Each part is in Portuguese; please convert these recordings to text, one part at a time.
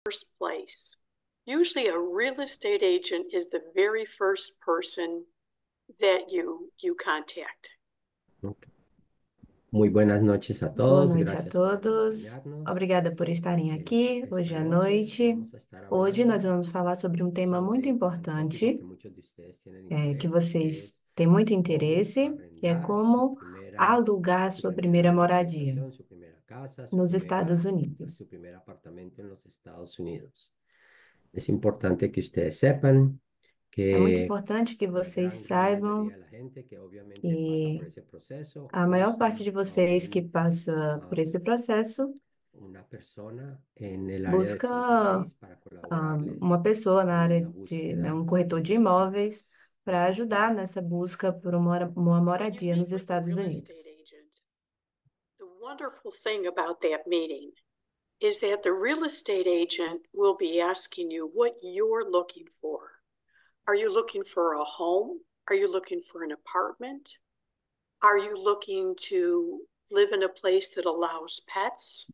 first place. Usually a real estate agent is the very first person that you contact. Ok. Muy buenas noches a Boa todos, noite a gracias por todos. acompañarnos. Obrigada por estarem aqui Esta hoje à noche noite. vamos a estar Hoje nós hablando vamos falar sobre um tema muito sobre un tópico importante, que muchos de ustedes tienen que interés, que vocês es têm muito cómo interesse, que é arrendar como alugar su sua primera primeira moradia localización, su primera casa, nos Estados Unidos. su primer apartamento en los Estados Unidos. Es importante que ustedes sepan É muito que importante que la vocês gran mayoría saibam de la gente que obviamente pasa por que esse proceso a maior parte de usa a vocês que passa por esse processo una persona en el área de busca FincaRaíz para uma colaborarles pessoa na en área la de, né, búsqueda um corretor de de imóveis propiedades. para ajudar nessa busca por uma When you moradia meet nos with a Estados real estate Unidos. agent, the wonderful thing about that meeting is that the real estate agent will be asking you what you're looking for. Are you looking for a home? Are you looking for an apartment? Are you looking to live in a place that allows pets?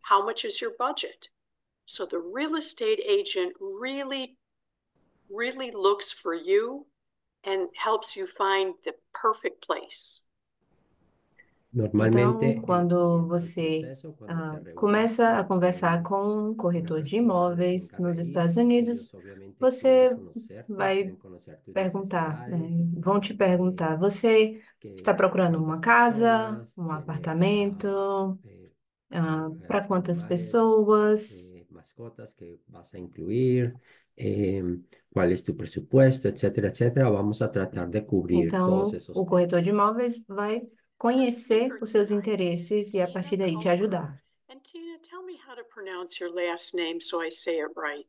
How much is your budget? So the real estate agent really looks for you and helps you find the perfect place. Então, Normalmente quando empieza el você proceso cuando te começa a reúnes conversar con com um una corretor de persona de imóveis finca nos Estados raíz. Unidos, Ellos obviamente você quieren vai conocer tus perguntar, né? necesidades, Vão te perguntar, você está procurando uma cuántas casa, personas, um tienes apartamento, para quantas animales, pessoas? mascotas que vas a incluir, cuál es tu presupuesto, etcétera, etcétera. Vamos a tratar de cubrir todos Então, esos o corretor de temas. imóveis vai Our conhecer speaker os seus tonight interesses is e a Tina partir daí te Comer. ajudar. And Tina, tell me how to pronounce your last name so I say it right.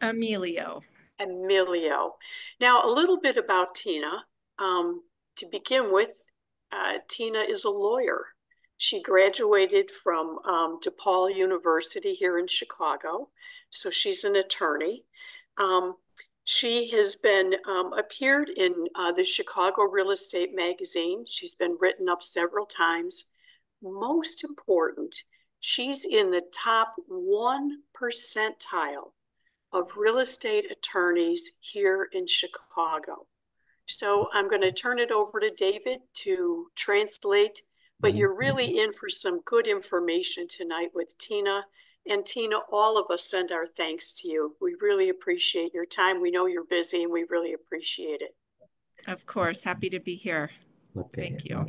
Emilio. Emilio. Now, a little bit about Tina. To begin with, Tina is a lawyer. She graduated from DePaul University here in Chicago, so she's an attorney. She has been appeared in the Chicago Real Estate Magazine. She's been written up several times. Most important, she's in the top 1 percentile of real estate attorneys here in Chicago. So I'm going to turn it over to David to translate, but you're really in for some good information tonight with Tina. And Tina, all of us send our thanks to you. We really appreciate your time. We know you're busy and we really appreciate it. Of course, happy to be here. Ok. Thank you.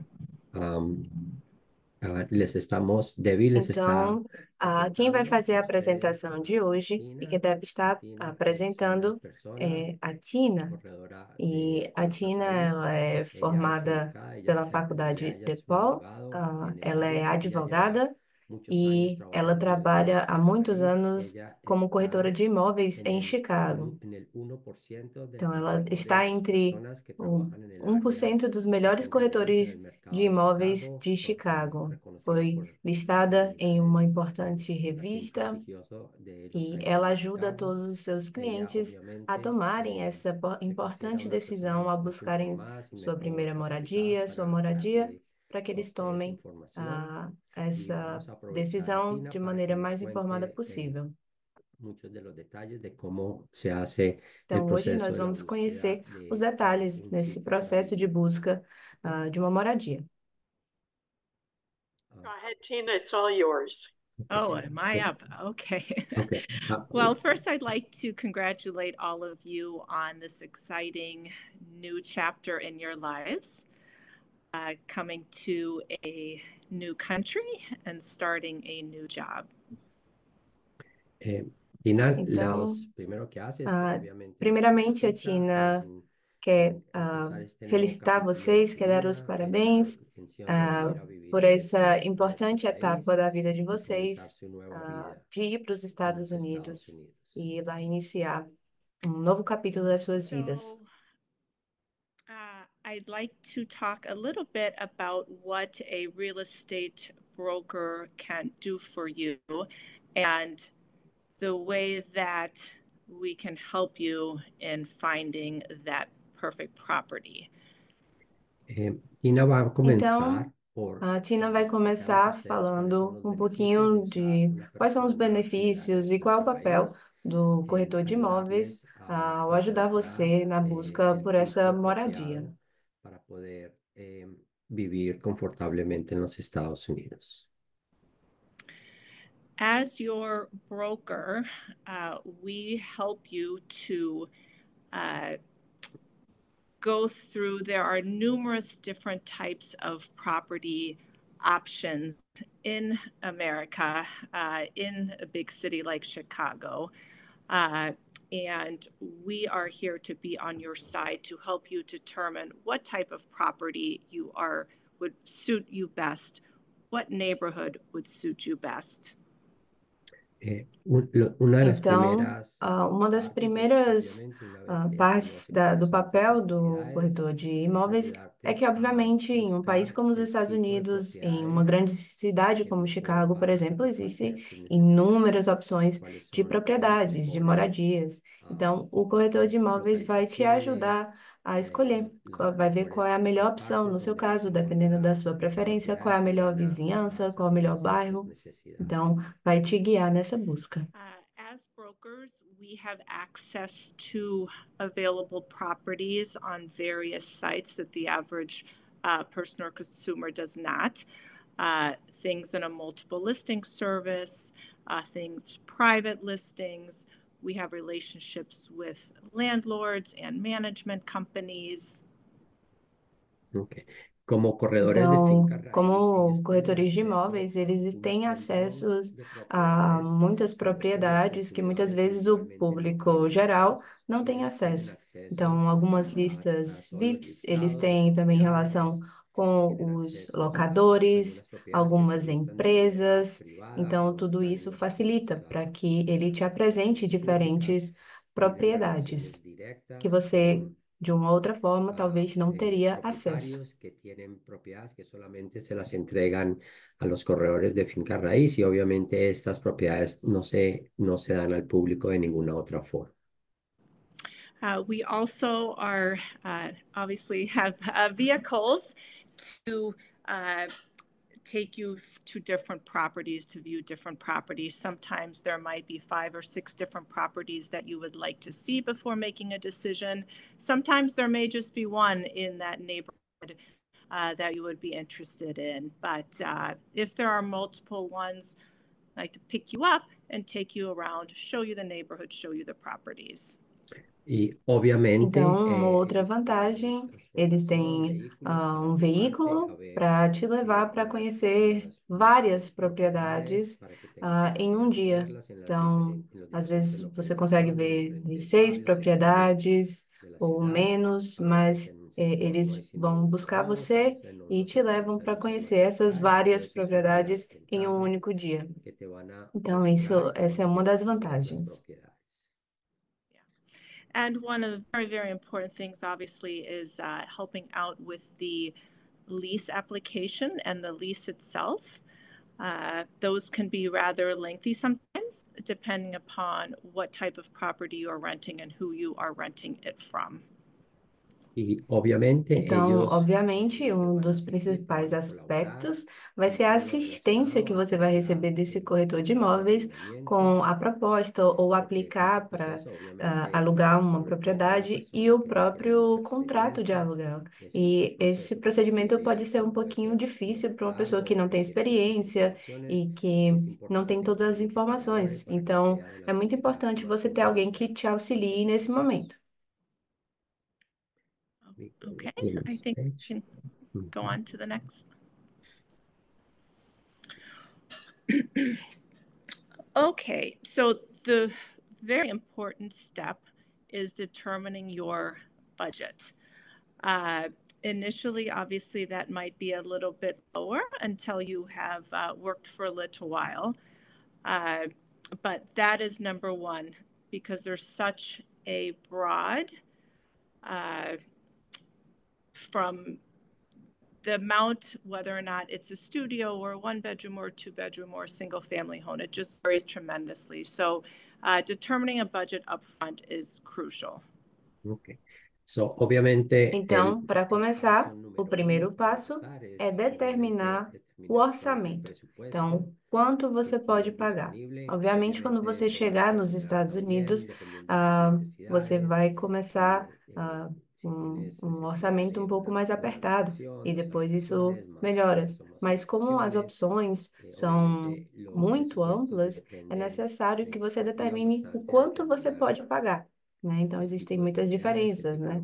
Debbie les está Então, quem vai presentando fazer a a ustedes apresentação de hoje e que Tina. deve estar Tina es una apresentando persona é a Tina. corredora E de a finca Tina, raíz. ela é Ella es formada educada, pela Faculdade ella es un DePaul, abogado en el ela é área. Ella lleva advogada muchos años e ela trabajando trabalha há finca muitos raíz. anos Ella como corretora está de imóveis en em Chicago. en el 1% de Então, las ela está mejores entre personas que o trabajan en el área 1% dos de melhores finca raíz en corretores el de mercado de imóveis Chicago, de Chicago. reconocida Foi por listada em uma importante el magazine revista prestigioso de Los e Ángeles ela de ajuda Chicago. todos os seus Ella clientes a obviamente tomarem essa se considera importante una persona decisão, a más buscarem informadas y sua mejor primeira capacitadas moradia, sua para moradia, que para que a eles ustedes tomem información. Y essa vamos a aprovechar a decisão Tina de para que maneira nos mais informada cuente possível. muchos de los detalles de cómo se hace el Então, hoje proceso nós de la vamos búsqueda conhecer os de detalhes un nesse sitio para processo de vivir. busca de uma moradia. Go ahead, Tina, it's all yours. Oh, am I up? Okay. Okay. Well, first, I'd like to congratulate all of you on this exciting new chapter in your lives, coming to a new country and starting a new job. Tina, Então, primero que hace es que obviamente nos primeiramente, a felicita Tina quer empezar este nuevo felicitar capítulo de vocês, su quer dar os vida en la parabéns intención de ir a vivir por essa a este importante etapa país da vida de y comenzar vocês, su nueva vida de ir para os en Estados los Estados Unidos Unidos. e lá iniciar um novo capítulo das suas vidas. So, I'd like to talk a little bit about what a real estate broker can do for you and the way that we can help you in finding that perfect property. Tina va a comenzar Então, por A Tina vai começar falando um pouquinho de quais são os benefícios e qual é o papel do corretor de imóveis ao ajudar você na busca por essa moradia. para poder vivir confortablemente en los Estados Unidos. As your broker, we help you to go through, there are numerous different types of property options in America, in a big city like Chicago. And we are here to be on your side to help you determine what type of property would suit you best, what neighborhood would suit you best. Una de las Então, primeras uma das partes es, primeiras obviamente, una vez que tú partes do aceptas papel tus do necesidades, corretor de es imóveis é que, ayudarte a obviamente, em um país buscar como os el Estados tipo de Unidos, em uma propiedades grande cidade que como mejor Chicago, por van a exemplo, satisfacer existem tus inúmeras necesidades, opções de cuáles son propriedades, de mejores, moradias. Então, o corretor de imóveis vai te localizaciones, ajudar a escolher, vai ver qual é a melhor opção no seu caso, dependendo da sua preferência, qual é a melhor vizinhança, qual é o melhor bairro. Então, vai te guiar nessa busca. As brokers, we have access to available properties on various sites that the average person or consumer does not. Things in a multiple listing service, things private listings. We have relationships with landlords and management companies. Okay. Como corredores de Então, finca raíz, como ellos tienen corretores de acceso imóveis, a eles un têm montón acesso de a propiedades muitas que a veces los propriedades que muitas consumidores vezes o usualmente no público tienen geral acceso. não tem Ellos tienen acesso. acceso Então, algumas a listas todos los VIPs, eles listados de têm também relação propiedades, com tienen os acceso a locadores, algunas propiedades que se algumas listan de manera empresas. privada Então, como tudo están en isso los, facilita los, para que ele te apresente las públicas, diferentes tienen propriedades relaciones que directas você, con de uma outra forma, talvez não teria acesso. propietarios que tienen propiedades que solamente se las entregan a los corredores de finca raíz y obviamente estas propiedades no se dan al público de ninguna otra forma. We also are obviously have vehicles to take you to different properties to view different properties. Sometimes there might be 5 or 6 different properties that you would like to see before making a decision. Sometimes there may just be one in that neighborhood that you would be interested in. But if there are multiple ones, I'd like to pick you up and take you around, show you the neighborhood, show you the properties. E, obviamente, Então, uma outra eles tienen vantagem, eles transportación, têm vehículos para um llevarte a veículo ver para te levar para conhecer várias propriedades para que tengas em um oportunidad de dia. verlas en Então, los às diferentes vezes você consegue localizaciones ver de frente a 6 varios sectores propriedades de la ou ciudad. menos, A veces mas en un sector no hay eles sino vão uno buscar o dos, a você veces en e unos te sectores levam hay para muchas conhecer más essas propiedades, pero várias eso es una de propriedades las em um ventajas único dia. que te van a Então, mostrar essa é por uma qué das comprar las vantagens. propiedades. And one of the very, very important things, obviously, is helping out with the lease application and the lease itself. Those can be rather lengthy sometimes, depending upon what type of property you are renting and who you are renting it from. E, obviamente, Então, ellos obviamente, te um van a dos asistir, te principais van a colaborar aspectos vai en ser a todo lo assistência que relacionado você vai hacia receber desse corretor de el imóveis arrendamiento, com a proposta ou porque ese aplicar para proceso, obviamente, alugar uma sobre todo para una propriedade e persona o que no tiene mucha próprio contrato de experiencia, aluguel. es un E esse proceso que procedimento requiere, pode ser um puede pouquinho ser muy difícil para uma pessoa que largo, não tem requiere ciertas experiência informaciones e que y es não tem importante que todas as alguien que te colabore informações. para que Então, sea de la é muito manera importante más você ter alguém sencilla que te hacer auxilie el nesse proceso. momento. Okay, I think we can go on to the next. Okay, so the very important step is determining your budget. Initially, obviously, that might be a little bit lower until you have worked for a little while. But that is number one, because there's such a broad from the amount, whether or not it's a studio or a 1-bedroom or a 2-bedroom or a single family home, it just varies tremendously. So determining a budget upfront is crucial. Okay. Obviamente, Então, para el paso começar, o número primeiro uno para passo empezar é es obviamente determinar o determinar cuál es el orçamento. presupuesto Então, quanto que você pode tienes pagar? disponible. Obviamente, quando Obviamente você eso va a chegar nos determinar Estados también, Unidos, dependiendo de tus você necesidades, vai começar si tienes um necesidad orçamento um de pouco mais una apertado e habitación, dos depois isso habitaciones, más melhora. hoteles o más Mas como as habitaciones. opções são Obviamente los muito presupuestos amplas, é dependen, necessário que você varían determine o bastante a quanto você determinar pode pagar, né? Então, el existem tipo de muitas propiedades, el diferenças, tipo de né?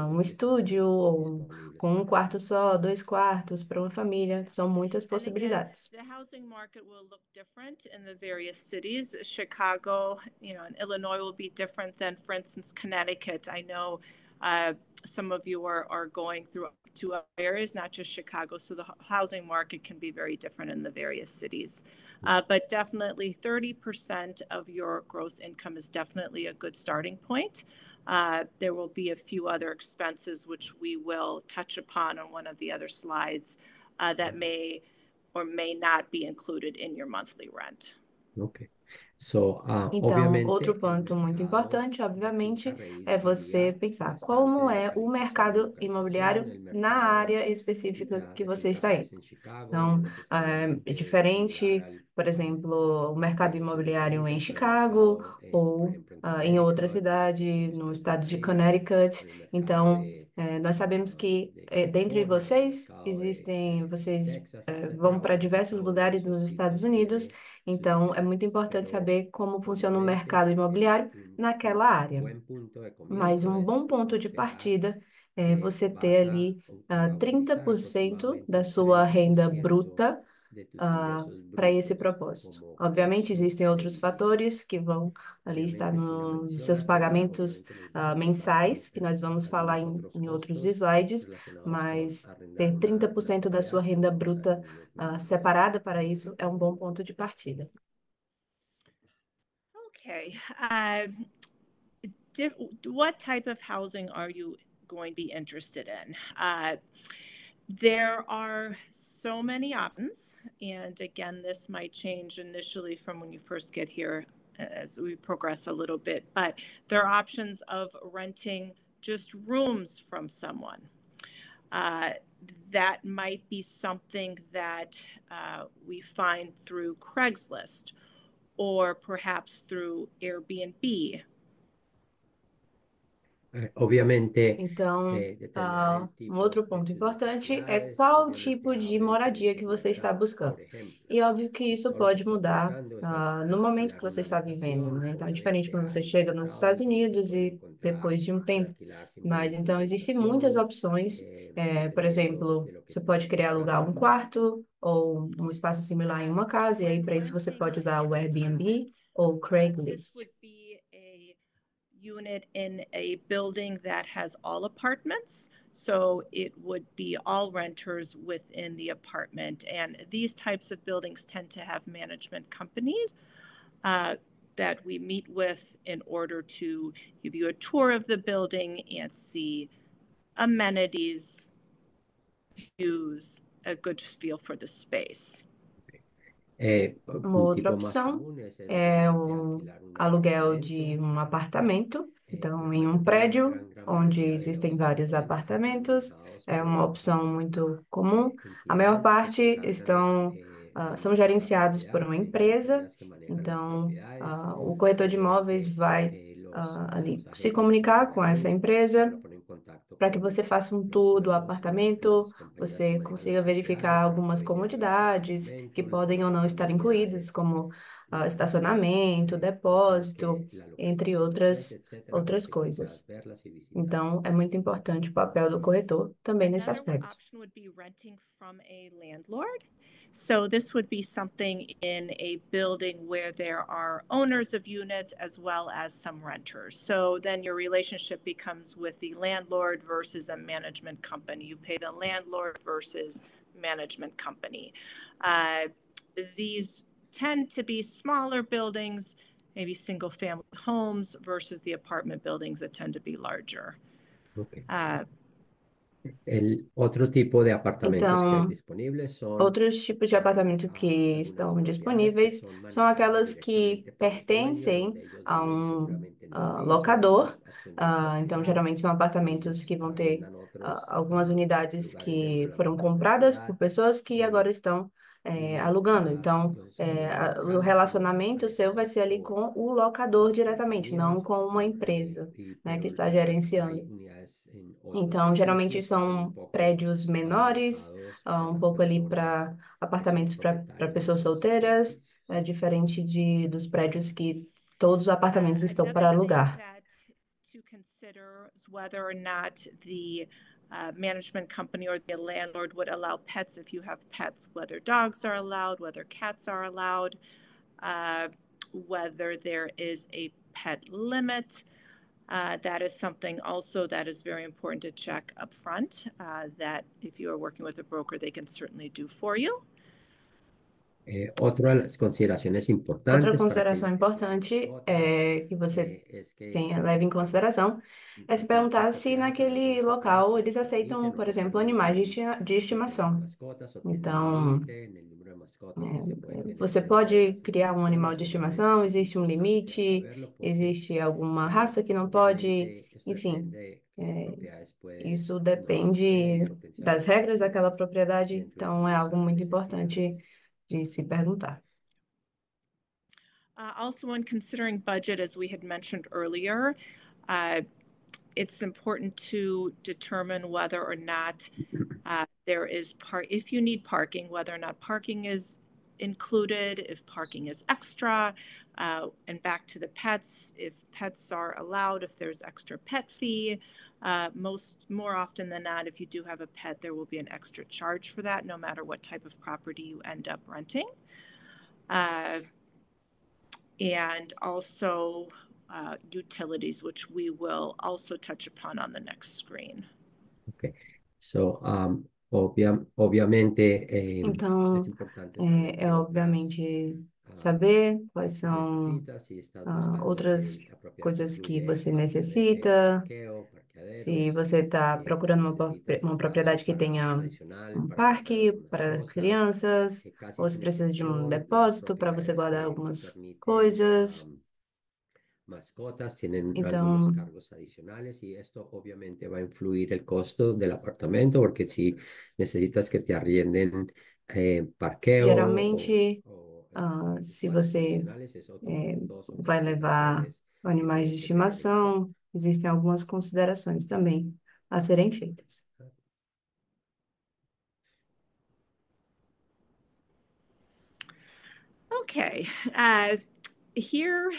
Um localizaciones si están estúdio ou disponibles com um para quarto só, dois quartos para uma família, são muitas And again, possibilidades. the housing market will look different in the various cities. Chicago, and Illinois will be different than, for instance, Connecticut. I know some of you are going through two areas, not just Chicago. So the housing market can be very different in the various cities. But definitely 30% of your gross income is definitely a good starting point. There will be a few other expenses, which we will touch upon on one of the other slides, that may or may not be included in your monthly rent. Ok. Então, outro Obviamente, el ponto muito mercado importante, de finca obviamente, raíz é você varía pensar bastante como de é o localización en mercado localización. imobiliário El na mercado área específica ya que de você finca está raíz em. en Chicago no Então, é necesariamente es similar diferente, al, por exemplo, o mercado tiene sus imobiliário em diferencias con el Chicago mercado, por ou ejemplo, en em outra Connecticut, en cidade, donde no estoy estado de también, Connecticut. o el mercado Então, nós sabemos que de dentre California, el vocês mercado de vocês Texas, vão etcétera. para diversos Cada uno de lugares nos esos Estados sitios Unidos. tiene sus Então, é muito diferencias, importante pero saber como funciona o mercado obviamente imobiliário naquela un área. buen punto de Mas comienzo um es bom ponto de esperar partida é que você ter vas ali a utilizar 30% aproximadamente da el sua renda 30% bruta de tus ingresos para esse brutos propósito. como Obviamente, costo existem de outros vivienda. fatores que vão ali estar Obviamente tú ya nos seus mencionaste, pagamentos obviamente necesitamos mensais, que nós vamos falar algunos otros em outros costos slides, relacionados con mas arrendar ter una 30% da sua propiedad, que renda vamos a ver bruta en unos minutos. separada para isso é um bom ponto de partida. Okay. What type of housing are you going to be interested in? There are so many options. And again, this might change initially from when you first get here as we progress a little bit. But there are options of renting just rooms from someone. That might be something that we find through Craigslist or perhaps through Airbnb. Obviamente, Então, determinar el um tipo outro de ponto tus importante é necesidades, qual obviamente tipo de abre moradia que diferentes você está mercados. buscando. Por ejemplo, E óbvio que si isso todo lo que pode estás mudar buscando es no momento que alquilar você una está vivendo, habitación, né? Então, é diferente obviamente quando você hay un chega nos estado Estados en donde se Unidos puede e encontrar depois de um que tempo. alquilar Mas, simplemente una então, existem muitas habitación, opções. Por dependiendo exemplo, de lo que você pode estés querer alugar um buscando. quarto ou um espaço similar em uma casa, e aí, para isso, você pode usar o Airbnb ou This Craigslist. would be a unit in a building that has all apartments. So it would be all renters within the apartment. And these types of buildings tend to have management companies that we meet with in order to give you a tour of the building and see amenities, views, a good feel for the space. Uma Un outra tipo más opção común es é obviamente o alquilar un aluguel de apartamento. um apartamento. Então, em um Realmente la prédio gran onde mayoría de existem los vários apartamentos están apartamentos, manejados é uma por opção muito comum. A maior entidades que parte se encargan de são manejar la gerenciados por propiedad, uma de empresa. empresas que manejan las Então, propiedades. o corretor de imóveis Obviamente, vai los ali se agentes comunicar com essa inmobiliarios se empresa van a poner en contacto para que con você faça um los tour do dueños, apartamento, las compañías que você manejan consiga las verificar propiedades para algumas poder llevarla a su comodidades que apartamento, podem ou não las estar incluídas, amenidades, como las estacionamento, cuestiones depósito, que la entre localización ofrece, outras, etcétera, para outras que tú coisas. puedas verlas y Então, é visitarlas. muito importante o papel do corretor também nesse Another aspecto. option would be renting from a landlord. So this would be something in a building where there are owners of units as well as some renters. So then your relationship becomes with the landlord versus a management company. You pay the landlord versus management company. These tend to be smaller buildings, maybe single family homes versus the apartment buildings that tend to be larger. Okay. El otro tipo de apartamentos que hay Então, disponibles son outros tipos de apartamento que algunas estão propiedades que disponíveis son são manejadas aquelas que directamente por el dueño, pertencem donde ellos a viven um seguramente en un piso o en una locador. opción de Então, propiedad. geralmente são apartamentos Ellos que vão ter arriendan otros algumas unidades lugares dentro que de la foram misma compradas por propiedad. pessoas que Eh, agora estão alugando. Então, los o grandes tienen que ser relacionamento seu vai manejados ser ali com o locador por diretamente, não compañías, com uma empresa, né, que pero está hay gerenciando. unidades en otros Então, geralmente edificios que son un são poco prédios más menores, alocados a um las pouco ali personas para que son apartamentos para propietarios de pessoas esos solteiras, edificios. diferente dos prédios que todos os apartamentos estão Another para thing alugar. that to consider is whether or not the management company or the landlord would allow pets if you have pets, whether dogs are allowed, whether cats are allowed, whether there is a pet limit. That is something also that is very important to check up front, that if you are working with a broker, they can certainly do for you. Otra de las consideraciones Outra importantes para consideração aquellos que tienen importante mascotas que você es que leve em consideração é se muchas perguntar se propiedades, en naquele algunas propiedades local eles aceitam, permiten o por no exemplo, animais permiten de el tener estimação. mascotas o tienen un Então, límite en el número de mascotas que se pueden tener você dentro de pode las criar um animal instalaciones. de Obviamente estimação, esto es existe um importante limite, saberlo porque existe alguma raça que não pode, obviamente esto enfim, depende de qué é, propiedades puedes isso no tener y depende das potencialmente regras tener daquela propriedade, dentro de então é algo tus muito importante necesidades. de se perguntar. Also, when considering budget, as we had mentioned earlier, it's important to determine whether or not there is if you need parking, whether or not parking is included, if parking is extra, and back to the pets, if pets are allowed, if there's extra pet fee. More often than not, if you do have a pet, there will be an extra charge for that, no matter what type of property you end up renting. And also utilities, which we will also touch upon on the next screen. Okay. So, obviamente, Então, es importante saber é qué otras obviamente saber quais partes são necesitas, si estás buscando outras que la propiedad te coisas que incluye você espacio de necessita, parqueo, se parqueaderos, você está si procurando necesitas uma espacio propriedade que para tenha adicional um para guardar parque algunas para cosas. crianças, Casi ou se sin precisa de um excepción, las depósito para você propiedades guardar que no algumas permiten coisas. mascotas tienen algunos Então, cargos adicionales y esto obviamente va a influir el costo del apartamento porque si necesitas que te arrienden parqueo geralmente, se impuestos você adicionales, todos son vai cosas levar adicionales que animais de tienes que tener en cuenta. estimação, existem algumas considerações também a serem feitas. Okay, here,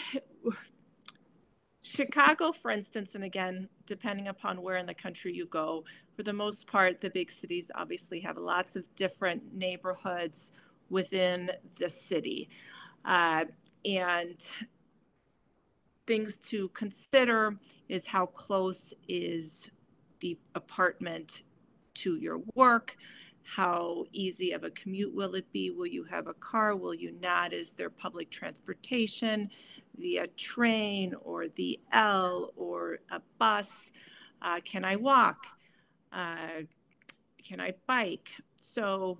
Chicago, for instance, and again, depending upon where in the country you go, for the most part, the big cities obviously have lots of different neighborhoods within the city. And things to consider is how close is the apartment to your work? How easy of a commute will it be? Will you have a car? Will you not? Is there public transportation via train or the L or a bus? Can I walk? Can I bike? So,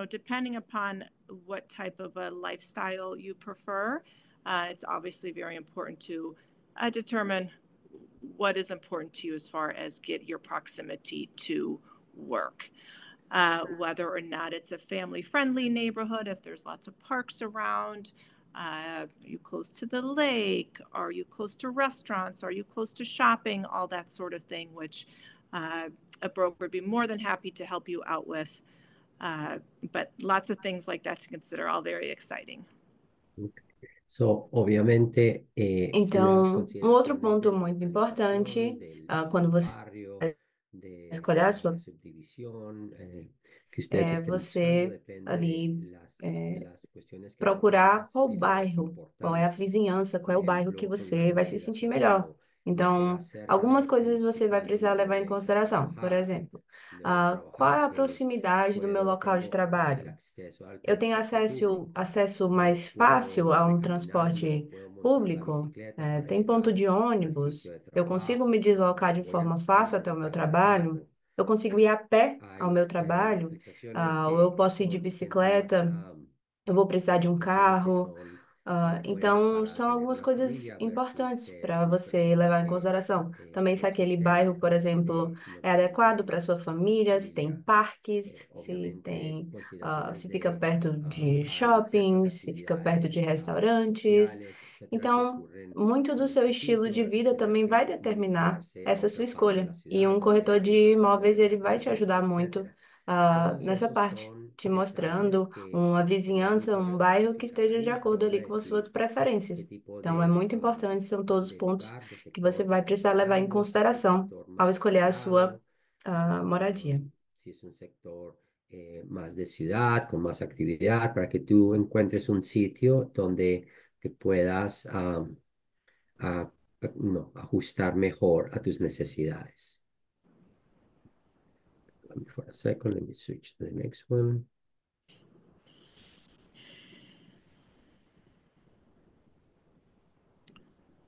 depending upon what type of a lifestyle you prefer, it's obviously very important to determine what is important to you as far as get your proximity to work. Whether or not it's a family-friendly neighborhood, if there's lots of parks around, are you close to the lake? Are you close to restaurants? Are you close to shopping? All that sort of thing, which a broker would be more than happy to help you out with. But lots of things like that to consider, all very exciting. So, obviamente, las Então, um outro consideraciones ponto de la muito localización, importante, quando del você barrio, escolher a la sua, subdivisión que ustedes é estén buscando, você depende ali de las cuestiones que procurar determinas qual y le des bairro, qual é a importancia. vizinhança, Por qual é o bairro que ejemplo, una você vai se sentir consideración melhor. como me queda Então, cerca algumas del coisas você vai hospital precisar donde levar em voy a consideração. Por trabajar, exemplo, donde voy a qual é trabajar, a proximidade do meu local de tengo fácil trabalho? acceso al Eu tenho transporte público. acesso mais fácil a um Caminando, transporte puedo montar la público? bicicleta para Tem ponto llegar de al sitio ônibus? de Eu consigo trabajo. me deslocar de Voy a forma fácil até o meu necesitar trabalho? carro. eu consigo ir a pé ao Hay meu trabalho, localizaciones ou eu que posso ir de son, tienden más bicicleta, a eu vou precisar de um cuestiones que carro. son buenas Então, para são tener algumas una coisas familia versus importantes ser para una você persona levar em que consideração. Também se es aquele soltera bairro, y por no exemplo, tiene, no é tiene adequado una para sua família, se tem familia. parques, se Obviamente, tem, consideraciones se fica de perto de hay ciertas shopping, se fica perto de actividades restaurantes. sociales, etcétera, que Então, ocurren muito en do seu este estilo de sitio, vida tener também vai que determinar movilizarse a essa sua otra parte de escolha. la E ciudad um donde corretor de hay esas áreas imóveis, de ele vai te recreación, ajudar muito etcétera. Todos nessa esos parte, son te detalles mostrando que uma tener un vizinhança, um corredor de bairro que finca esteja de raíz te acordo van a ali com as suas decir qué preferências. tipo Então, é muito importante, são todos os de pontos lugar, de que você sector que vai estás precisar levar em buscando, si es un consideração sector ao más escolher a sua privado, moradia. si es un sector más de ciudad, con más actividad, para que tú encuentres un sitio donde te puedas a- no, ajustar mejor a tus necesidades. Let me for a second, let me switch to the next one.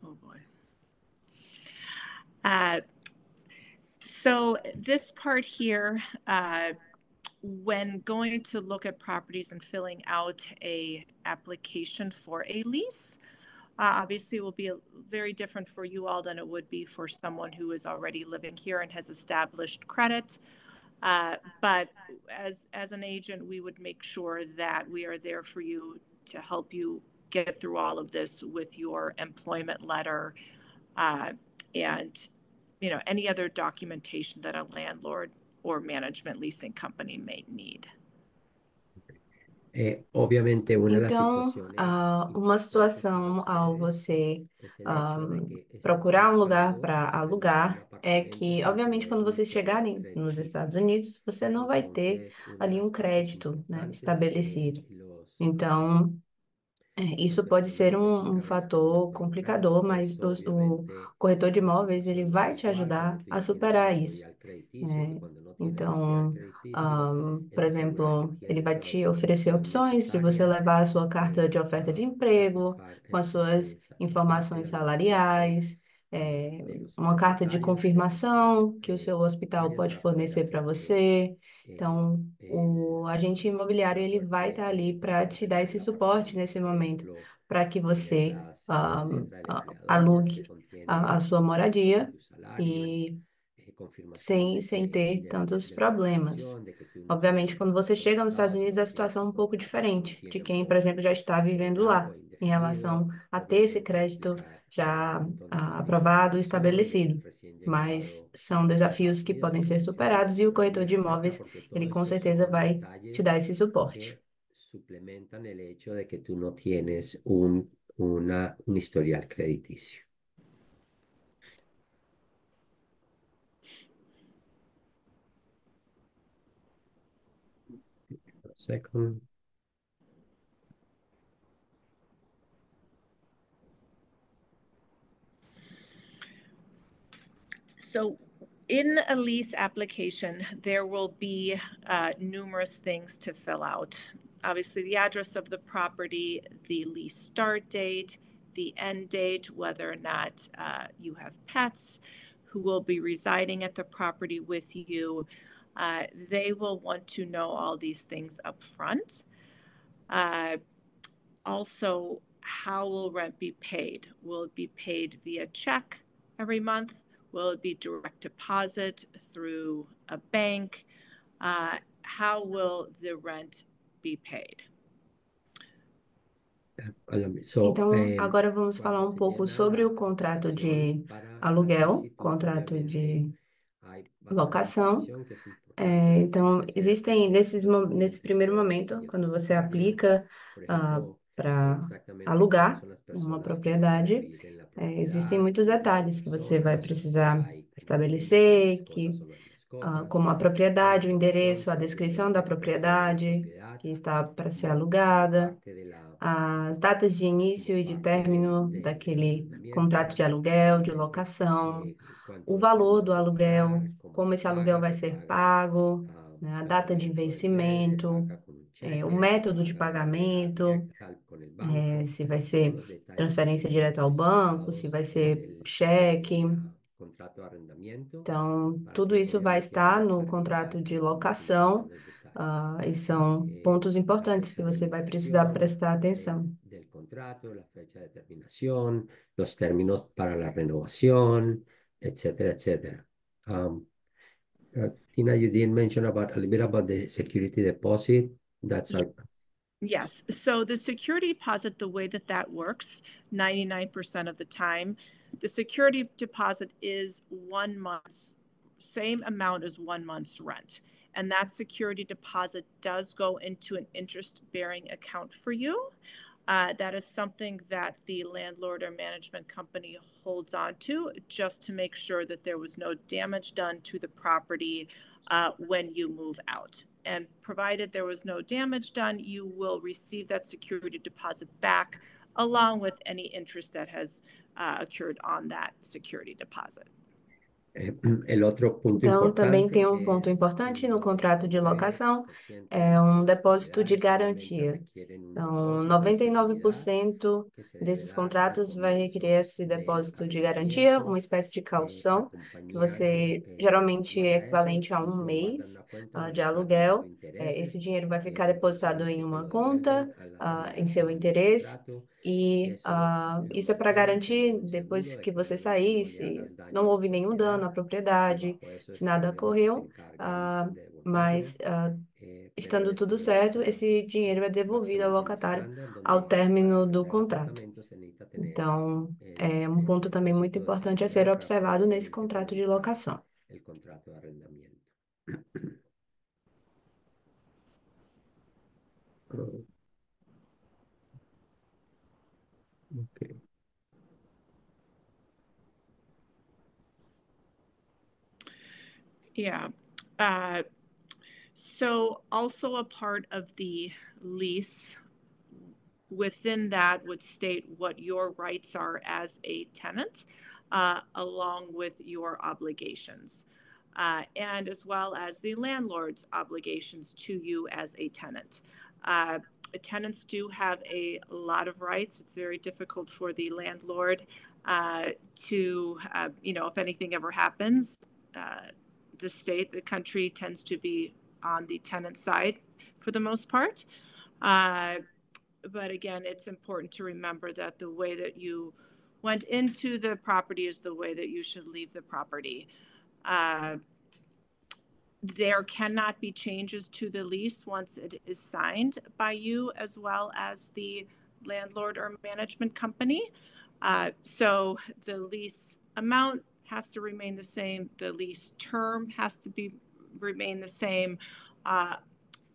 Oh boy. So this part here, when going to look at properties and filling out a application for a lease, obviously it will be very different for you all than it would be for someone who is already living here and has established credit. But as an agent, we would make sure that we are there for you to help you get through all of this with your employment letter, uh, and any other documentation that a landlord or management leasing company may need. Obviamente, una de las Então, situaciones uma importantes para situação ao ustedes você es el ah, hecho de que están procurar um lugar buscando para arrendar un alugar é apartamento que, sin obviamente, tener quando un vocês historial chegarem nos crediticio. Estados Unidos, você não vai ter Entonces, una de ali um las partes crédito, né, importantes que estabelecido. los Então, las isso pode ser personas de um finca raíz pueden fator encontrar complicador, mas es o obviamente corretor de la imóveis ele situación no es vai te igual cuando ajudar tú a ya tienes un superar isso, historial crediticio y né? cuando no tienes historial Então, crediticio, por es asegurar que exemplo, ele tienes vai la te oferecer documentación opções de você necesaria levar a sua carta de oferta de emprego, satisfar, com as suas satisface informações las necesidades salariais, de los uma carta de propietarios de apartamentos. confirmação que o seu hospital Varias pode para poder fornecer para hacerte você. el, Então, o agente imobiliário para ele vai poderte estar ali para te dar ofrecer esse el suporte apartamento. nesse Por momento, ejemplo, para que você tendrás la letra del empleador que alugue a contiene sua descripción de moradia tu salario, e confirmación sem ter tantos de la problemas. posición, de que tú no Obviamente, quando solamente você estás chega nos Estados conectado, Unidos, sino a que tienes situação é un um pouco contrato por un diferente de quem, por tiempo exemplo, já está vivendo largo lá, e em indefinido. relação a ter esse Obviamente crédito explicar já toda tu aprovado e explicación de estabelecido. recién Mas llegado são a Estados desafios que Unidos, podem tu ser decisión de superados e o corretor economía, de etcétera, imóveis, porque ele todo com esto certeza son vai te detalles dar esse suporte. que suplementan el hecho de que tú no tienes un historial crediticio. A second. So in a lease application, there will be numerous things to fill out. Obviously, the address of the property, the lease start date, the end date, whether or not you have pets who will be residing at the property with you. They will want to know all these things up front. Also, how will rent be paid? Will it be paid via check every month? Will it be direct deposit through a bank? How will the rent be paid? So, Então, agora vamos falar cuando um se pouco llena sobre o la contrato aplicación de para la aluguel, solicitud, contrato obviamente de hay bastante locação. información que es importante, tiene Então, que ser existem los nesse documentos primeiro de momento, siguiente quando você categoría. aplica Por ejemplo, para exactamente quiénes alugar son las uma personas que van a propriedade, vivir en la existem propiedad, muitos qué tipo de detalhes que você vai personas, si precisar hay, como dijimos, hay estabelecer, mascotas o no hay mascotas, como a toda la propriedade, o información endereço, a que descrição da obviamente requiere la propriedade propiedad que está para ser y la alugada, parte de la as datas de como início e de parte término del daquele arrendamiento, contrato de aluguel, de obviamente locação, o cuánto es el valor do monto a aluguel, pagar, cómo como esse aluguel vai se ser paga pago, né, a data de mensualidad, se vencimento, paga con un o cheque, se método de paga de manera pagamento, directa con el banco, se vai todos ser los detalles que transferência siempre direto ao banco, se especificados vai en ser cheque, contrato de arrendamiento Então, para tudo que isso vai podamos ver estar con no claridad contrato de y profundizar locação, en los detalles. e são pontos La importantes que fecha de você vai precisar iniciación prestar atenção. del contrato, la fecha de terminación, los términos para la renovación, etcétera, etcétera. Tina, you did mention about a little bit about the security deposit. That's a Yes. So the security deposit, the way that that works, 99% of the time, the security deposit is 1 month's same amount as 1 month's rent. And that security deposit does go into an interest-bearing account for you. That is something that the landlord or management company holds on to just to make sure that there was no damage done to the property when you move out. And provided there was no damage done, you will receive that security deposit back along with any interest that has occurred on that security deposit. El otro punto Então, também tem um importante ponto es importante el no contrato de locação, 99% é de um las depósito de propiedades obviamente garantia. requieren un Então, depósito de seguridad 99% que se debe desses dar al contratos vai requerer comienzo esse del depósito de garantia, uma arrendamiento. espécie de La caução, que compañía você geralmente é guarda eso, equivalente a um lo guarda en mês una cuenta donde de está todos los aluguel. intereses, Esse dinheiro vai ficar depositado retenciones em que te uma lo conta, devuelven a la em seu renovación del interesse, contrato. e Eso lo isso é para mantienen como garantir, un depois seguro de que você que sair, no le se hagas daño não a la houve nenhum dano propiedad, à y propriedade, bajo eso se es que nada obviamente se ocorreu, encargan de mas devolverlo. Pero estando tudo esto es certo, esse dinheiro é devolvido ao básicamente el locatário estándar ao donde para término do arrendar contrato. apartamentos se necesita tener Então, el, é um el ponto também muito depósito de importante a ser seguridad para poder observado nesse realmente contrato de comenzar locação. el contrato de arrendamiento. Okay. Yeah. So also a part of the lease within that would state what your rights are as a tenant, along with your obligations, and as well as the landlord's obligations to you as a tenant. Tenants do have a lot of rights. It's very difficult for the landlord to, if anything ever happens, the country tends to be on the tenant side for the most part. But again, it's important to remember that the way that you went into the property is the way that you should leave the property. There cannot be changes to the lease once it is signed by you as well as the landlord or management company. So the lease amount has to remain the same. The lease term has to remain the same.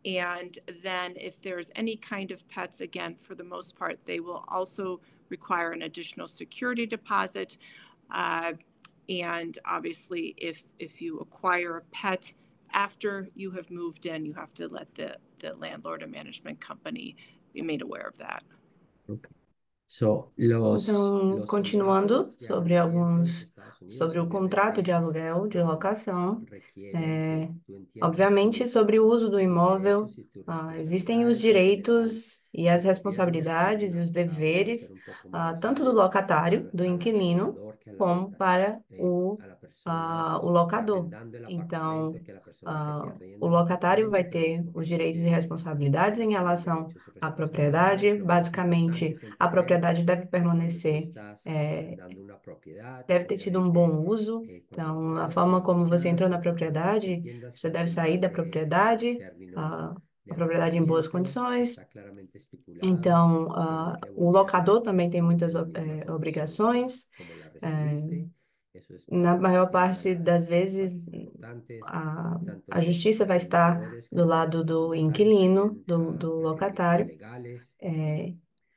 And then if there's any kind of pets, again, for the most part, they will also require an additional security deposit. And obviously, if you acquire a pet after you have moved in, you have to let the landlord or management company be made aware of that. Okay. So, los Então, continuando contratos de sobre arrendamiento en los Estados Unidos sobre o contrato de obviamente aluguel, de locação, requieren que tú entiendas obviamente, sobre o uso do tus imóvel, derechos y tus existem os responsabilidades en general direitos e as del gobierno responsabilidades e os puede ser deveres, un poco más tanto do locatário, do al inquilino, arrendador que como para a la persona o que está locador. arrendando el Então, apartamento que a la persona que te o arrienda el locatário vai apartamento, ter os direitos e obviamente eso responsabilidades va a em ser relação derechos y à responsabilidades. propriedade. Lo más importante Basicamente, es a entender propriedade deve cuando tú permanecer, estás arrendando una propiedad, deve ter tido um obviamente bom uso. cuando tú Então, a cierras forma la como você entrou na confianza, entonces propriedade, entiendas que você al deve sair final da del propriedade, término a de propriedade em boas arrendamiento condições. está claramente estipulado. Então, Tienes que o devolver la locador também tem hipoteca muitas en la misma condición obrigações. como la eh, recibiste. Eso es Na maior básicamente una de parte las das vezes, partes importantes. a Tanto los justiça vai estar arrendadores do como lado los do locatarios inquilino, tienen do requisitos locatário. legales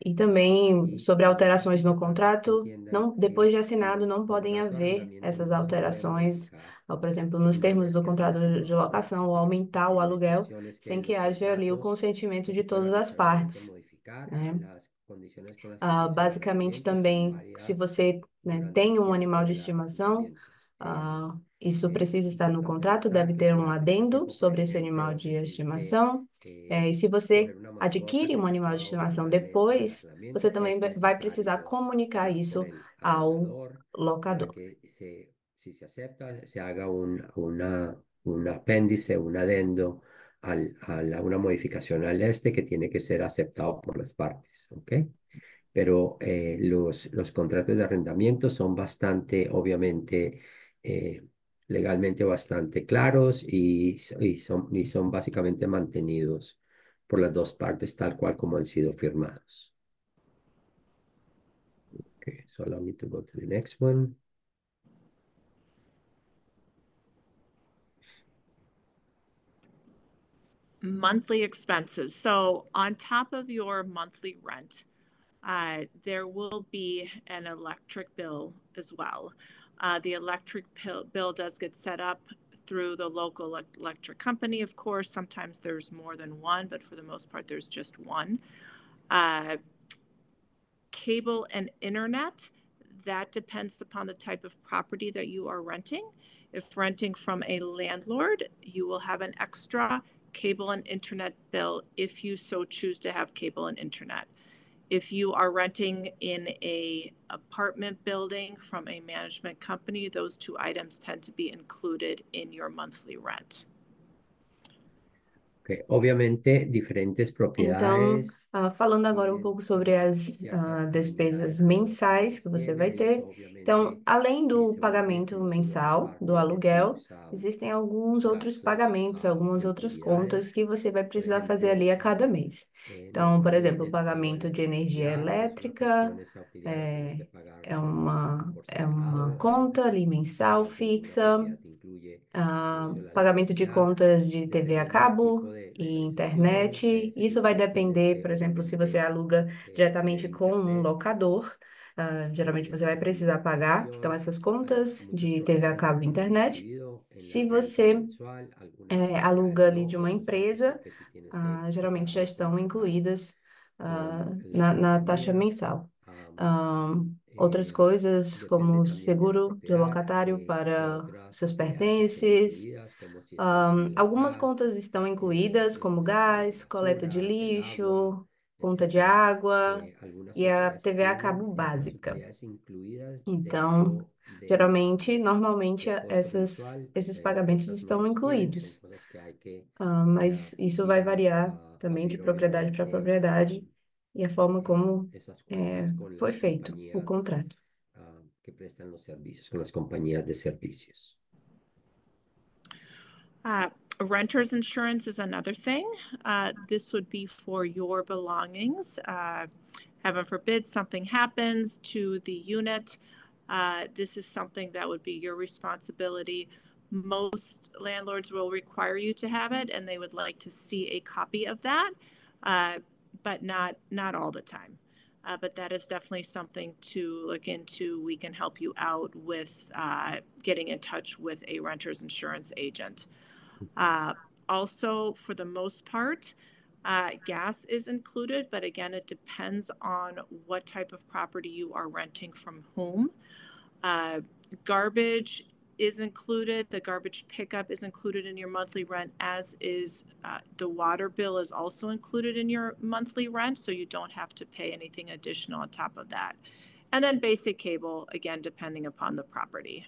E também sobre y lo más alterações no importante es que contrato, entiendan não, depois que de assinado, tu não podem contrato de haver arrendamiento essas no se puede alterações, modificar por exemplo, nos una termos vez do que ha sido contrato de firmado por las locação, ou partes. aumentar o La aluguel intención es que sem en que los haja ali o contratos consentimento no de se todas pueda as arbitrariamente partes, modificar né? las condiciones con las que estés en Basicamente arrendamiento son também, se válidas você, né, durante el tem um tiempo animal de del estimação, arrendamiento. Eh, isso es precisa estar no importante contrato, deve notar que ter si um durante este adendo tiempo, por sobre esse animal ejemplo, de decidiste estimação. E se você coger una mascota adquire que um no animal de estaba estimação originalmente en el depois, você arrendamiento, também es vai precisar necesario comunicar hablar con isso el ao arrendador para locador. que si se acepta, se haga un apéndice, un adendo una modificación al este que tiene que ser aceptado por las partes, ¿ok? Pero los contratos de arrendamiento son bastante, obviamente, eh, legalmente bastante claros y son básicamente mantenidos por las dos partes tal cual como han sido firmados. Okay, so allow me to go to the next one. Monthly expenses. So on top of your monthly rent, there will be an electric bill as well. The electric bill does get set up through the local electric company, of course. Sometimes there's more than one, but for the most part, there's just one. Cable and internet, that depends upon the type of property that you are renting. If renting from a landlord, you will have an extra cable and internet bill if you so choose to have cable and internet. If you are renting in a apartment building from a management company, those two items tend to be included in your monthly rent. Ok, obviamente, diferentes Então, propiedades falando agora um tienen pouco sobre as ciertas despesas amenidades que las mensais que propiedades você vai tienen y eso ter. Então, obviamente além do se vuelve pagamento incluso una mensal do parte de aluguel, tus existem alguns outros gastos pagamentos, algumas y outras contas utilidades. que você vai Por precisar fazer ejemplo, ali a cada mês. Então, por exemplo, o normalmente cuando pagamento en de energia electricidad es una elétrica, cuestión, esa utilidad la tienes que é, pagar é por uma separado. conta ali Por mensal ejemplo, una fixa. propiedad incluye incluso la Pagamento de electricidad, contas de TV a dependiendo del cabo tipo de e localización, internet. Isso vai tienes depender, que por exemplo, se você obviamente aluga tener diretamente com um internet locador, geralmente você vai precisar pagar, então, televisión. essas Hay contas muchas de TV a propiedades ya cabo e tienen internet. incluido en la Se renta você mensual, algunas aluga propiedades ali de no, uma eso es una cuestión empresa, que tú tienes que geralmente já separado estão contratar incluídas con las na taxa compañías. mensal. Am, Outras eh, coisas, Depende como también de la seguro de propiedad, locatário qué para otras seus propiedades estén pertences. incluidas, como si está incluido el Algumas gas, contas estão incluídas, como el recibos de gás, coleta de basuras, el agua, lixo, conta de etcétera. água Algunas e a propiedades TV a tienen cabo estas básica. utilidades incluidas Então, dentro geralmente, normalmente, del costo mensual. esses pagamentos Otras no estão los tienen, son incluídos. cosas que hay que Mas isso ir vai variar a também de ver propriedade para obviamente propriedade e a forma como esas cuentas con foi las feito o compañías contrato. que prestan los servicios, con las compañías de servicios. Renter's insurance is another thing. This would be for your belongings. Heaven forbid something happens to the unit. This is something that would be your responsibility. Most landlords will require you to have it, and they would like to see a copy of that, but not all the time. But that is definitely something to look into. We can help you out with getting in touch with a renter's insurance agent. Also, for the most part, gas is included, but again, it depends on what type of property you are renting from whom. Garbage is included. The garbage pickup is included in your monthly rent, as is the water bill is also included in your monthly rent, so you don't have to pay anything additional on top of that. And then basic cable, again, depending upon the property.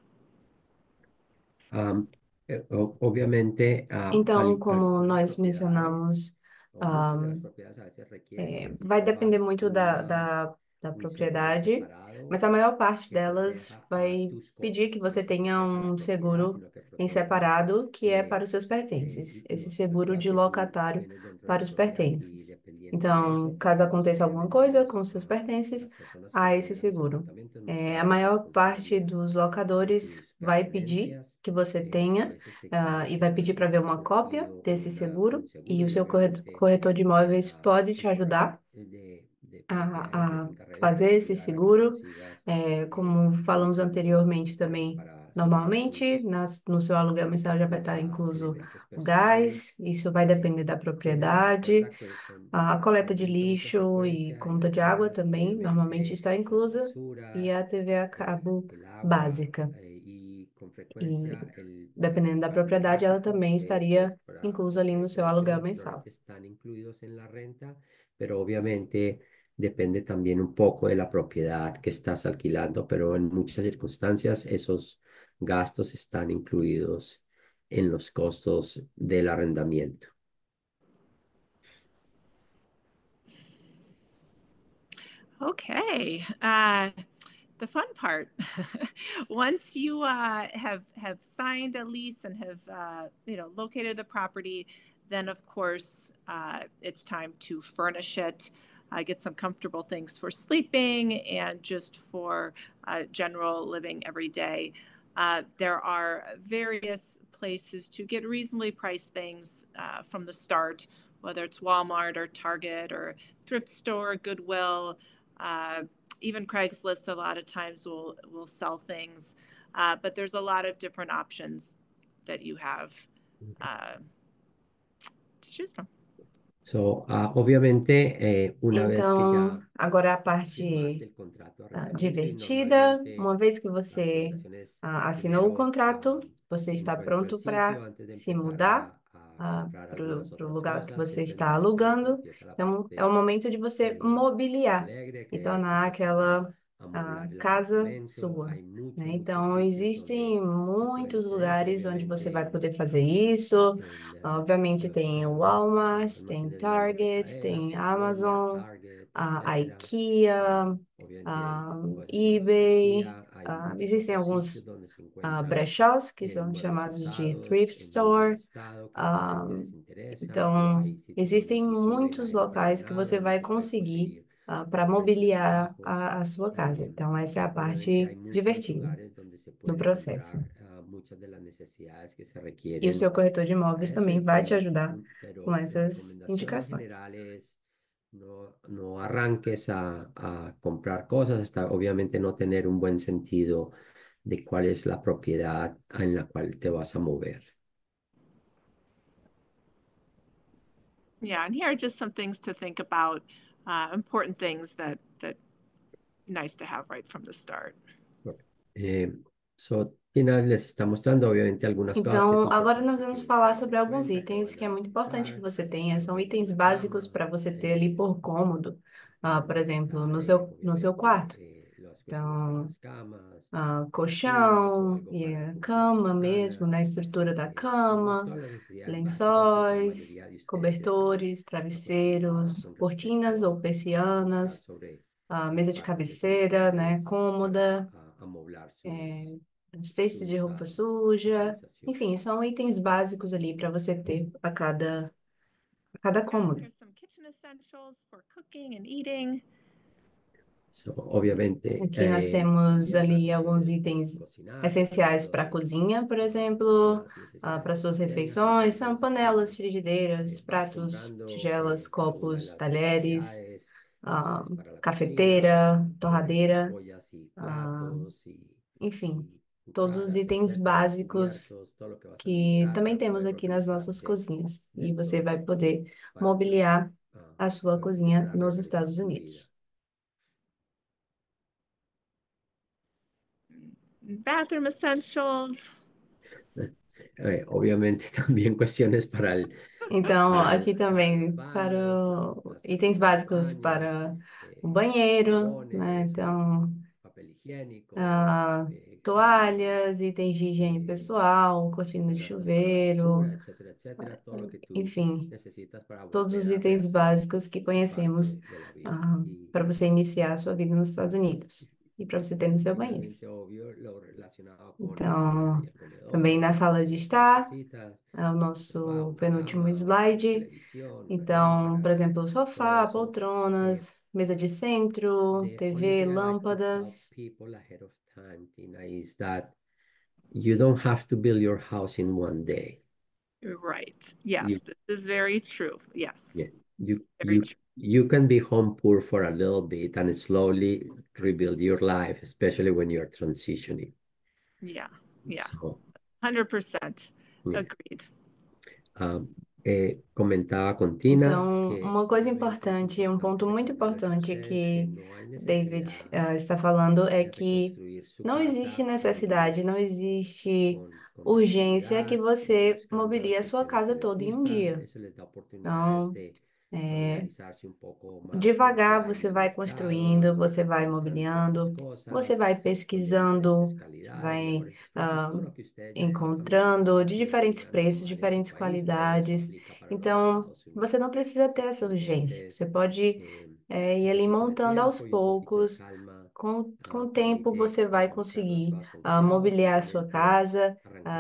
Obviamente, Então, como algunas nós propiedades mencionamos, o muchas de las propiedades a veces requieren que vai depender cojas muito da un seguro propriedade, separado mas a maior parte que delas proteja a vai tus pedir cosas. que No você es que tenha proteja la um propiedad, seguro sino que em proteja separado, que é para eh, os seus pertences, ese las seguro cosas de que tú locatário tienes dentro de para la os propiedad y pertences. dependiente de Então, eso, caso pues aconteça alguma obviamente coisa com os seus pertences, las personas que há esse alquilan los seguro. apartamentos no A están tan maior parte responsables dos de locadores tus vai pedir pertenencias. que você A tenha, veces te e exigen vai que pedir si para tú ver has uma cópia cogido desse un seguro, e seguro o y seu obviamente corretor de imóveis pode te tu corredor ajudar de propiedades, de a finca raíz te fazer va a esse ayudar a que seguro. consigas Como un falamos seguro anteriormente também, para separar normalmente no seu aluguel mensal já vai estar incluso elementos o personales. gás, isso vai depender da propriedade, Recuerda que a coleta de con mucha lixo e frecuencia conta de água também normalmente obviamente está las inclusa, e a basuras, TV a cabo el agua básica. y con E frecuencia dependendo da cable propriedade, ela básico, também estaria inclusa ali porque no seu aluguel eso mensal. normalmente están incluidos en la renta, pero obviamente depende también un poco de la propiedad que estás alquilando, pero en muchas circunstancias esos gastos están incluidos en los costos del arrendamiento. Okay, the fun part. Once you have signed a lease and have located the property, then of course it's time to furnish it, get some comfortable things for sleeping and just for general living every day. There are various places to get reasonably priced things from the start, whether it's Walmart or Target or thrift store, Goodwill. Even Craigslist a lot of times will sell things, but there's a lot of different options that you have to choose from. So, obviamente, una vez que Então, ya agora a firmaste parte el contrato de arrendamiento y divertida, normalmente uma vez que la você recomendación es assinou o primero contrato, você está encuentra el pronto para sitio antes de se empezar mudar a comprar algunas para o otras lugar que cosas. você Es está que alugando. empieza la Então, é o parte momento de você mobiliar alegre, e que es tornar empezar aquela amoblar el casa apartamento. sua, Hay né? muchos Então, sitios donde existem se puede muitos hacer eso. lugares onde você vai Obviamente, poder fazer isso. Obviamente, tem o en los Walmart, tem almacenes grandes de Target, cadenas tem como Walmart, Amazon, Target, a etcétera. IKEA, Obviamente, puedes hacerlo en eBay. IKEA. Hay muchos Existem otros alguns sitios donde se encuentran brechós, que são muebles chamados de usados thrift en muy buen store. estado que de Ah, repente les interesa, o então, hay sitios donde existem inclusive la muitos gente va locais que você donde vai se puede conseguir conseguir para precios muy mobiliar bajos. a sua casa. Então, essa é a Obviamente parte hay muchos divertida lugares donde se do puede processo. encontrar muchas de las necesidades que se E o seu requieren corretor de para imóveis eso, também vai te ajudar com pero la essas recomendación en indicações. general es no arranques a comprar cosas hasta obviamente no tener un buen sentido de cuál es la propiedad en la cual te vas a mover. Yeah, and here are just some things to think about, important things that nice to have right from the start. Eh, Tina les está mostrando obviamente algunas cosas que es Então, agora nós importante vamos que falar tengan sobre en alguns cuenta, que itens que é vayan a muito importante que visitar. você tenha. São Obviamente itens la básicos cama, para você ter ali por cômodo. vas a Por exemplo, necesitar no seu obviamente quarto. las cuestiones para Então, las camas, cortinas o colchão, algo e para a cubrir las cama mesmo, na ventanas, estrutura da y cama, todas las necesidades básicas que la lençóis, mayoría de ustedes están cobertores, acostumbrados travesseiros, con cortinas respecto ou a usar persianas, sobre las mesa de partes cabeceira, né, esenciales para cômoda, amoblar é, cesto de sus roupa suja. Enfim, utilizaciones. são itens básicos ali para você ter a cada cômodo. Here's some kitchen essentials for cooking and eating. Obviamente, Aqui nós temos para ali alguns cuestiones de itens cocinar, por essenciais ejemplo, para a cozinha, por exemplo, las necesidades para suas cotidianas. refeições, são Entonces, panelas, si frigideiras, vas pratos, comprando tigelas, alguna de copos, las talheres, necesidades ah, básicas para la cocina, cafeteira, torradeira, ollas y ah, platos enfim, y todos os cucharas, itens etcétera, básicos cubiertos, todo lo que vas a que necesitar também para temos poder aqui nas nossas organizarte cozinhas. E dentro você vai poder para mobiliar a sua para empezar cozinha a nos reorganizar Estados tu vida. Unidos. Bathroom essentials. Obviamente también cuestiones Então, aqui para los também para baños, las itens cubiertas de básicos baños, para o banheiro, né? jabones, Então, papel higiénico, ah, toalhas, itens de higiene pessoal, cortina de canastas para la chuveiro, basura, etcétera, etcétera, todo lo que tú enfim, necesitas para todos os volver a itens rehacer básicos que tu conhecemos, parte de la vida. para você iniciar a sua vida nos Estados Unidos e para você ter no seu banheiro. Finalmente, obvio, lo relacionado con la sala y Então, el comedor, também na las sala de cosas que estar, necesitas, é o sofá, nosso una penúltimo cama, una slide. televisión, una Então, por lámpara, exemplo, todo sofá, eso. poltronas, mesa de centro, The only TV, thing I like to tell lâmpadas. people ahead of time, Tina, is that you don't have to build your house in one day. Right. Yes, You, this is very true. Yes. yeah, you, Very you, true. you can be home poor for a little bit and slowly rebuild your life, especially when you're transitioning. Yeah. Yeah. So, 100% yeah. agreed. Comentaba con Tina Então, que uma coisa obviamente es importante, um importante ponto muito recordarles a importante ustedes que que no hay David necesidad está falando é de que reconstruir su não existe casa hoy necessidade, día não existe con urgência que tranquilidad. Vayan você buscando mobilie las a sua cuestiones que casa les toda em um gustan. dia. Eso les da oportunidades Então, Devagar você vai construindo, você vai mobiliando, você vai pesquisando, você vai encontrando de diferentes preços, diferentes qualidades. Então, você não precisa ter essa urgência. Você pode ir ali montando aos poucos. Com o tempo, você vai conseguir mobiliar a sua casa,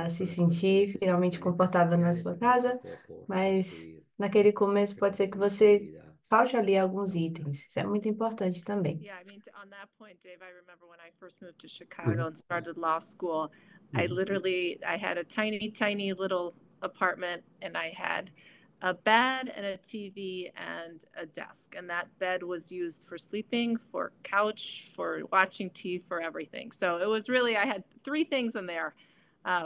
se sentir finalmente confortável na sua casa, mas naquele começo pode ser que você falte ali alguns itens. Isso é muito importante também. Yeah, I mean, on that point, Dave, I remember when I first moved to Chicago and started law school, I had a tiny little apartment, and I had a bed and a TV and a desk. And that bed was used for sleeping, for couch, for watching TV, for everything. So it was really, I had three things in there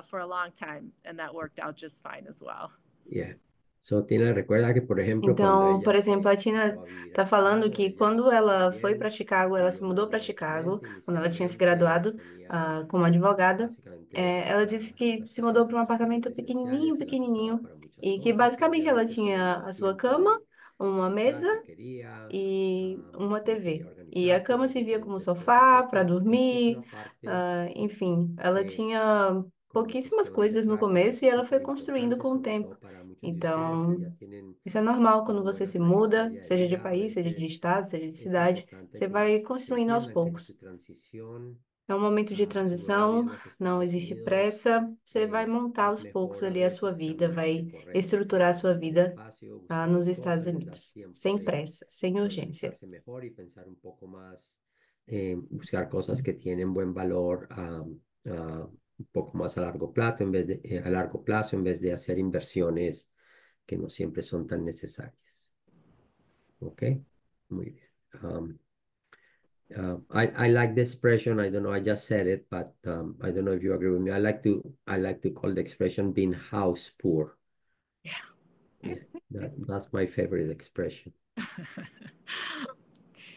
for a long time, and that worked out just fine as well. Yeah. So, Tina recuerda que, por ejemplo, cuando Então, ella por exemplo, a se Tina empezó a vivir está a falando Chicago, que ella quando ela foi para también Chicago, ela se vivió mudou de para modo Chicago, diferente. quando ela tinha se Inicialmente graduado tenía como advogada, básicamente ela disse que las se mudou para um estancias apartamento esenciales y las usaba pequenininho, para muchas e que cosas, que basicamente ela obviamente eso le tinha dio a sua tiempo cama, de uma usar mesa que quería, e uma como quería TV. E a organizarse en cama las servia como diferentes cosas. sofá para Esto es dormir, una parte enfim, ela que tinha como pouquíssimas cuestión de coisas no práctica es começo e ela foi súper construindo importante, com o sobre tempo. todo para muchos de ustedes que Então, ya tienen isso é normal quando una você buena se muda, trayectoria de seja de vida. A país, seja de veces estado, seja de es cidade, importante você vai que construindo aos entiendan que poucos. su transición É um momento de a su nueva vida transição, en los não Estados existe Unidos pressa, você vai montar es aos poucos mejor a ali a sua veces vida, también vai recorrer un estruturar a poco sua vida despacio, buscar nos las Estados cosas, les das Unidos, tiempo sem de pressa, sem urgência. organizarse mejor y pensar un poco más, buscar cosas que tienen buen valor un poco más a largo plazo en vez de hacer inversiones que no siempre son tan necesarias. ¿Ok? Muy bien. I like the expression. I don't know. I just said it, but I don't know if you agree with me. I like to call the expression being house poor. Yeah, that's my favorite expression.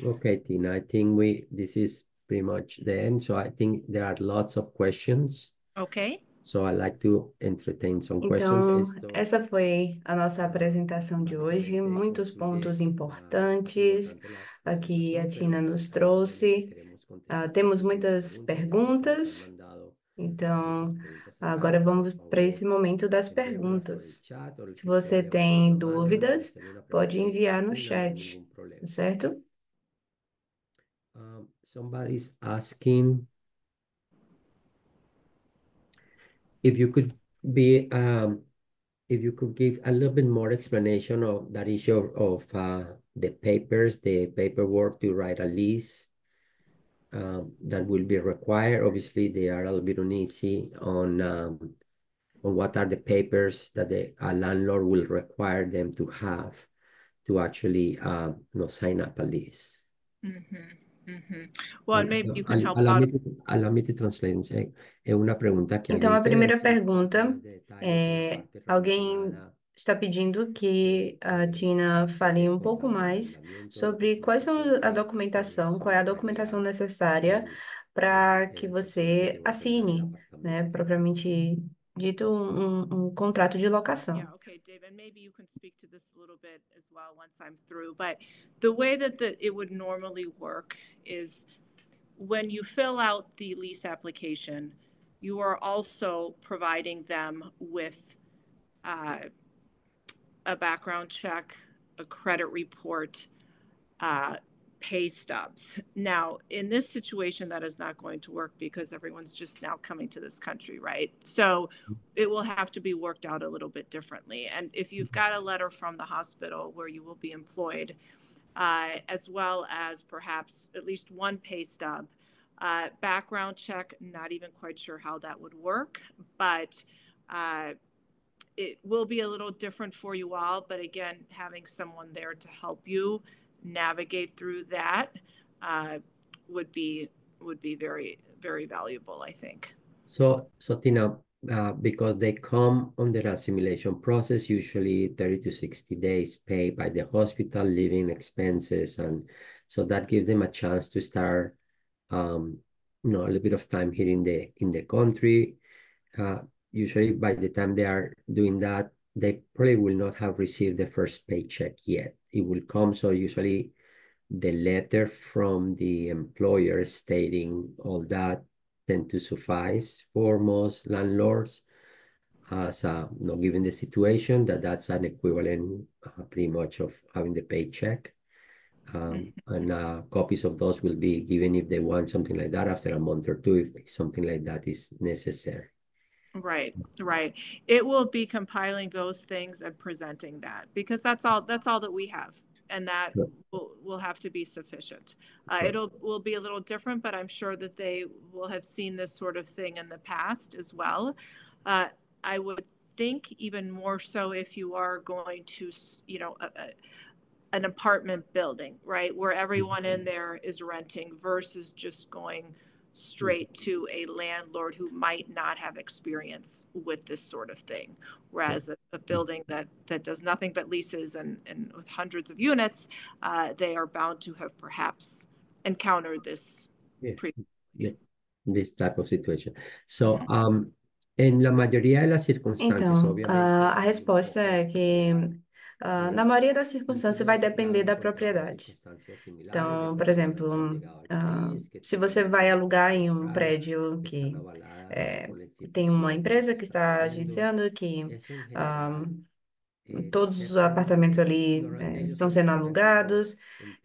Okay, Tina. I think this is pretty much the end. So I think there are lots of questions. Okay. So I like to entertain some questions. Então, essa foi a nossa apresentação de hoje. Muitos pontos importantes aqui a Tina nos trouxe. Temos muitas perguntas. Então, agora vamos para esse momento das perguntas. Se você tem dúvidas, pode enviar no chat, tá certo? Somebody's asking if you could if you could give a little bit more explanation of that issue of the paperwork to write a lease that will be required. Obviously, they are a little bit uneasy on what are the papers that a landlord will require them to have to actually sign up a lease. Well, maybe you can help out. Allow me to translate. É uma pergunta que Então, alguém a primeira fez, pergunta mais detalhes sobre a é: parte alguém relacionada está pedindo que a Tina fale um pouco mais sobre quais são a documentação, qual é a documentação necessária para que você assine, né, propriamente dito, um contrato de locação. Yeah, okay, Dave, and maybe you can speak to this a little bit as well once I'm through. But the way that it would normally work is when you fill out the lease application, you are also providing them with a background check, a credit report, pay stubs. Now, in this situation, that is not going to work because everyone's just now coming to this country, right? So it will have to be worked out a little bit differently. And if you've got a letter from the hospital where you will be employed, as well as perhaps at least one pay stub, background check, not even quite sure how that would work, but it will be a little different for you all. But again, having someone there to help you navigate through that would be very, very valuable, I think. So Tina, because they come under a simulation process, usually 30 to 60 days paid by the hospital, living expenses, and so that gives them a chance to start, a little bit of time here in the country. Usually by the time they are doing that, they probably will not have received the first paycheck yet. It will come, so usually the letter from the employer stating all that tend to suffice for most landlords as given the situation, that's an equivalent pretty much of having the paycheck. And copies of those will be given if they want something like that after a month or two, if something like that is necessary. Right, right. It will be compiling those things and presenting that, because that's all that we have, and that Right. will have to be sufficient. Right. Will be a little different, but I'm sure that they will have seen this sort of thing in the past as well. I would think even more so if you are going to, an apartment building, right, where everyone in there is renting versus just going straight to a landlord who might not have experience with this sort of thing. Whereas a building that does nothing but leases and with hundreds of units, they are bound to have perhaps encountered this Yeah. previously. Yeah. This type of situation. So, en la mayoría de las circunstancias, Então, obviamente, a resposta é que, na maioria das circunstâncias, vai muchos depender han da encontrado propriedade. circunstancias similares de Então, por personas que han exemplo, llegado al país, que se você tienen vai alugar em um capital, prédio que están que avaladas por la tem uma institución donde empresa se que está está viviendo, agenciando que eso en ah, general todos os aceptan. apartamentos ali Normalmente ellos estão sendo aceptan que uno alugados,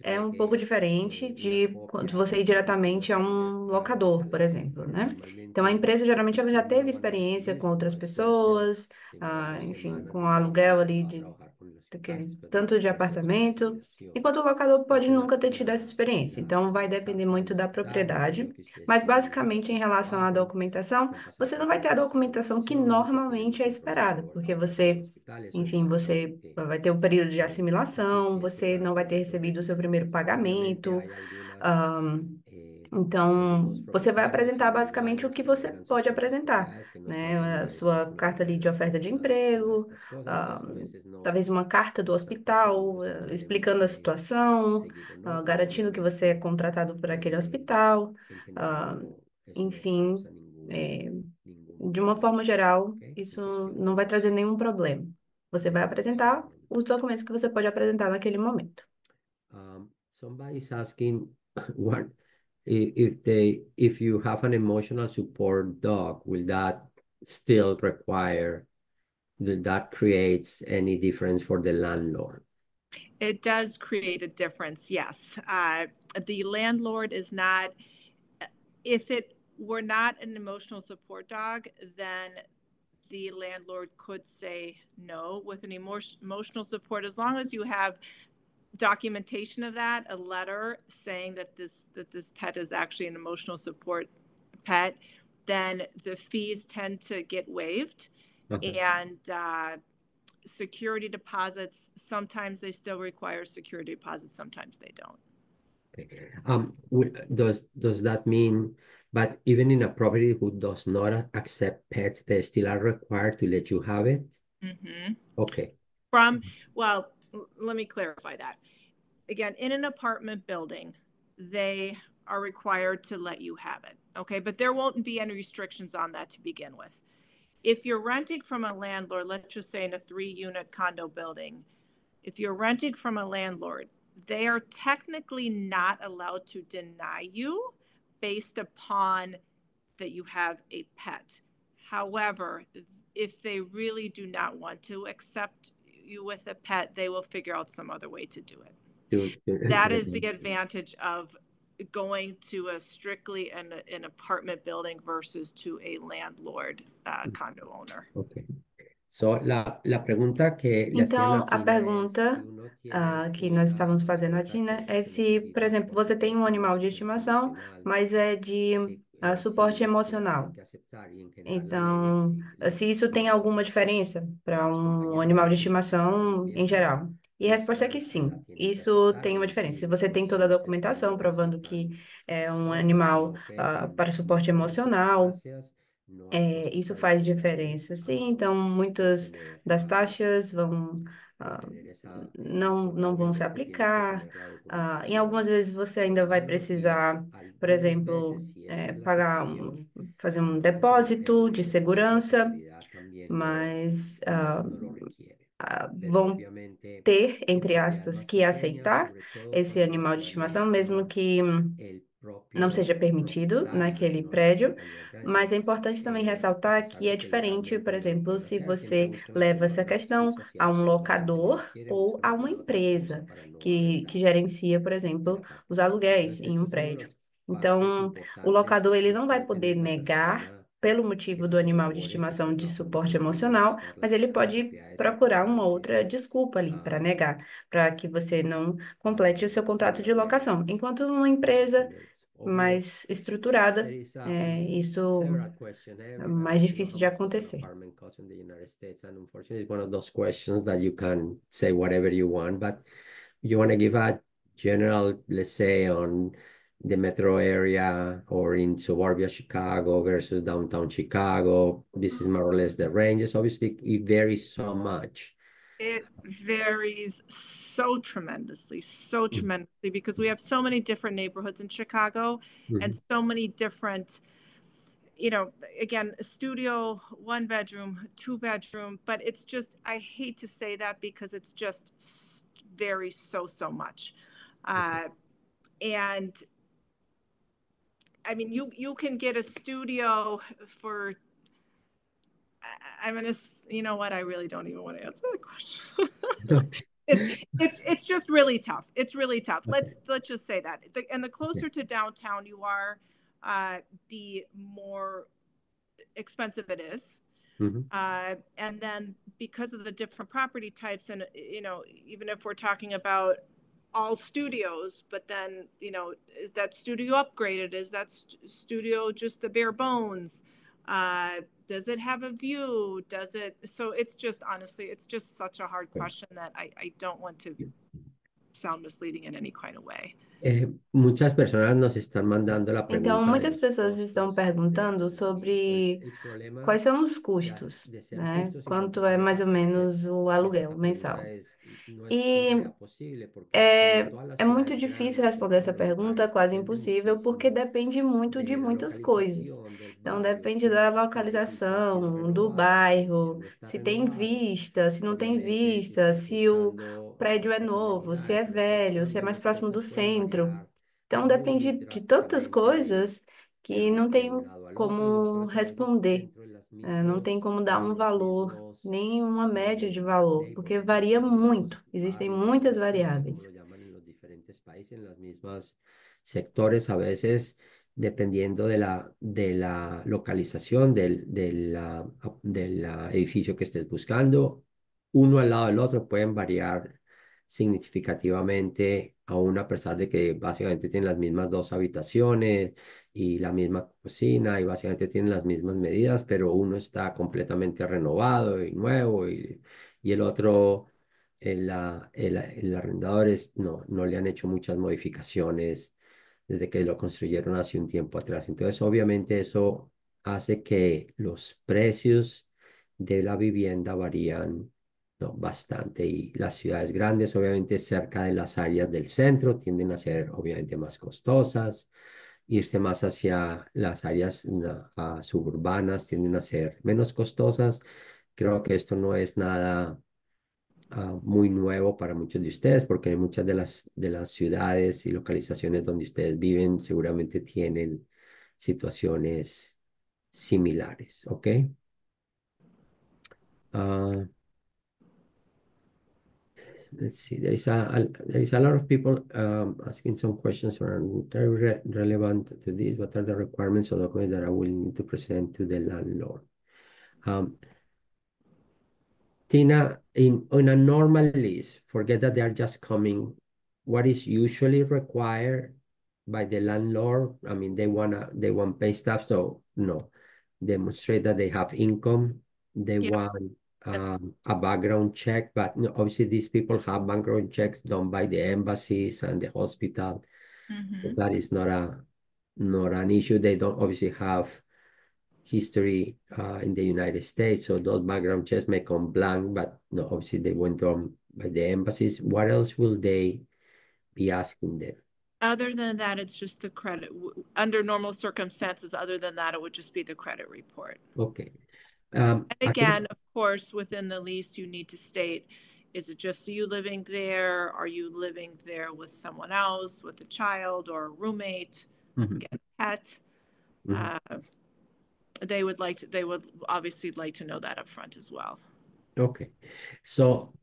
é um pouco entregue diferente una de quando copia você ir al diretamente a registro um al locador, por salario, exemplo, pero né? Então, a normalmente empresa geralmente ela já ustedes no teve lo van a experiência recibir com outras sino después de pessoas, primero 2 semanas enfim, com o de que hayan aluguel ali empezado a de trabajar con el hospital, daquele después de tanto un de proceso de apartamento, asimilación. enquanto o locador pode Porque nunca ter tido essa experiência. Então, vai la depender carta de muito da hospital, si propriedade. lo que ustedes Mas, tienen es basicamente, fecha em de relação à trabajo, documentação, que han pasado você por não vai ter a procesos de documentação que migración, que tienen normalmente é mucha esperada, información porque acerca del você, hospital, eso es enfim, você bastante vai ter um período de assimilação, suficiente você não para vai ter poderlo recebido o seu primeiro revisar. Obviamente pagamento. hay algunas Então, algunos você vai propietarios apresentar basicamente o individuales que que você liberan sus pode apresentar, propiedades, que no están né? A sua familiarizados carta ali de con oferta de con emprego, estas cosas, ah, entonces a veces no, talvez uma carta no do están tan hospital, seguros si quieren explicando a situação, seguir o no, pero garantindo que você é obviamente contratado por aquele eh, hospital, en general ah, no, eso no enfim, causa ningún de uma problema, forma geral, ¿ok? isso En cuestión não de vai trazer nenhum problema. Você vai del apresentar procedimiento. os documentos que você pode apresentar naquele momento. Somebody's asking what if you have an emotional support dog, will that still require that creates any difference for the landlord? It does create a difference, yes. The landlord is not, if it were not an emotional support dog, then the landlord could say no. With an emotional support, as long as you have documentation of that, a letter saying that this pet is actually an emotional support pet, then the fees tend to get waived. Okay. And security deposits, sometimes they still require security deposits, sometimes they don't. Does that mean, but even in a property who does not accept pets, they still are required to let you have it? Mm-hmm. Okay. Well, let me clarify that. Again, in an apartment building, they are required to let you have it. Okay. But there won't be any restrictions on that to begin with. If you're renting from a landlord, let's just say in a 3-unit condo building, if you're renting from a landlord, they are technically not allowed to deny you based upon that you have a pet. However, if they really do not want to accept you with a pet, they will figure out some other way to do it. That is the advantage of going to a strictly an apartment building versus to a landlord condo owner. Okay. So, la pregunta que le hacían Então, a a Tina es si pergunta uno tiene que nós una estávamos fazendo a mascota Tina que é se se, por necesita exemplo, por você tem um animal de socorro estimação, emocional, mas é de que suporte si la tienen emocional. que aceptar y en general la ley es Então, sí, se isso tem alguma diferença para las um compañías de animal de arrendamiento del estimação em gobierno geral? E a resposta é que la sim, tienen que isso aceptar tem uma y diferença. Se si você tem toda a si este documentação animal lo provando que aceptan é um solos, animal sino que para suporte por las emocional, circunstancias no hay costos isso faz adicionales diferença. Sim, então muitas tener das taxas vão, por ah, tener esa mascota. não vão se Obviamente tienes que aplicar. tener la Em algumas documentación vezes você ainda a vai mano y precisar, por algunas exemplo, veces, si esa es la pagar, situación, fazer um a veces depósito de el puesto de segurança, seguridad también mas no lo requiere. vão ter, entre aspas, que aceitar esse animal de estimação, mesmo que não seja permitido naquele prédio, mas é importante também ressaltar que é diferente, por exemplo, se você leva essa questão a um locador ou a uma empresa que gerencia, por exemplo, os aluguéis em um prédio. Então, o locador ele não vai poder negar pelo motivo do animal de estimação de suporte emocional, mas ele pode procurar uma outra desculpa ali para negar, para que você não complete o seu contrato de locação. Enquanto uma empresa mais estruturada, isso é mais difícil de acontecer. Unfortunately, it's one of those questions that you can say whatever you want, but you want to give a general, let's say, on the metro area or in suburbia Chicago versus downtown Chicago. This is more or less the ranges. Obviously, it varies so much. It varies so tremendously, because we have so many different neighborhoods in Chicago and so many different, again, a studio, 1 bedroom, 2 bedroom, but it's just, I hate to say that because it's just varies so much. And I mean, you can get a studio for, I'm gonna, you know what? I really don't even want to answer the question. It's just really tough. It's really tough. Okay. Let's just say that. And the closer to downtown you are, the more expensive it is. And then because of the different property types, and even if we're talking about all studios, but then is that studio upgraded? Is that studio just the bare bones? Does it have a view? So it's just, honestly, it's just such a hard question that I don't want to sound misleading in any kind of way. Muchas personas nos están mandando la Então, pregunta de muitas los pessoas estão costos perguntando del sobre el problema quais são os de custos, ser né? justos en cuanto Quanto a é esta mais ou parte. menos o aluguel Esta mensal. pregunta no es en E realidad posible porque como en todas las é muito ciudades difícil grandes, responder essa los pergunta, lugares quase dependen impossível, porque muchísimo depende muito de de la muitas coisas. localización, del Então, barrio, depende da si el edificio ha sido localização, do renovado, si el edificio bairro, no está se tem renovado. vista, se não tem Obviamente, si vista, estás se o buscando prédio é cercas novo, se é amenidades, si lo estás velho, se é buscando, mais los próximo do precios pueden centro. variar Então, depende muy de tantas drásticamente coisas que não de tem un lado al otro, no como solo es a veces responder. dentro de las Não tem mismos, como dar um en los valor, mismos nem uma média de valor, porque neighborhoods, varia en los muito. mismos Existem barrios, muitas no sé cómo variáveis. lo llaman en los diferentes países, en las mismas sectores, a veces dependiendo de la localización del edificio que estés buscando, uno al lado del otro pueden variar significativamente, aún a pesar de que básicamente tienen las mismas 2 habitaciones y la misma cocina y básicamente tienen las mismas medidas, pero uno está completamente renovado y nuevo y el otro, el arrendador no le han hecho muchas modificaciones desde que lo construyeron hace un tiempo atrás. Entonces, obviamente eso hace que los precios de la vivienda varían, ¿no? Bastante, y las ciudades grandes, obviamente cerca de las áreas del centro, tienden a ser obviamente más costosas. Irse más hacia las áreas suburbanas tienden a ser menos costosas. Creo que esto no es nada muy nuevo para muchos de ustedes, porque en muchas de las ciudades y localizaciones donde ustedes viven seguramente tienen situaciones similares, ¿ok? Uh, let's see, there is a lot of people asking some questions around very relevant to this. What are the requirements or documents that I will need to present to the landlord? Tina, on a normal lease, forget that they are just coming. What is usually required by the landlord? I mean, they want pay stuff, so no. Demonstrate that they have income. They want a background check, but no, obviously these people have background checks done by the embassies and the hospital. So that is not an issue. They don't obviously have history in the United States, so those background checks may come blank, but no, obviously they went on by the embassies. What else will they be asking them? Other than that, it's just the credit. Under normal circumstances, other than that, it would just be the credit report. Okay. And again, of course, within the lease, you need to state, is it just you living there? Are you living there with someone else, with a child or a roommate, get a pet? They would obviously like to know that up front as well. Okay. So,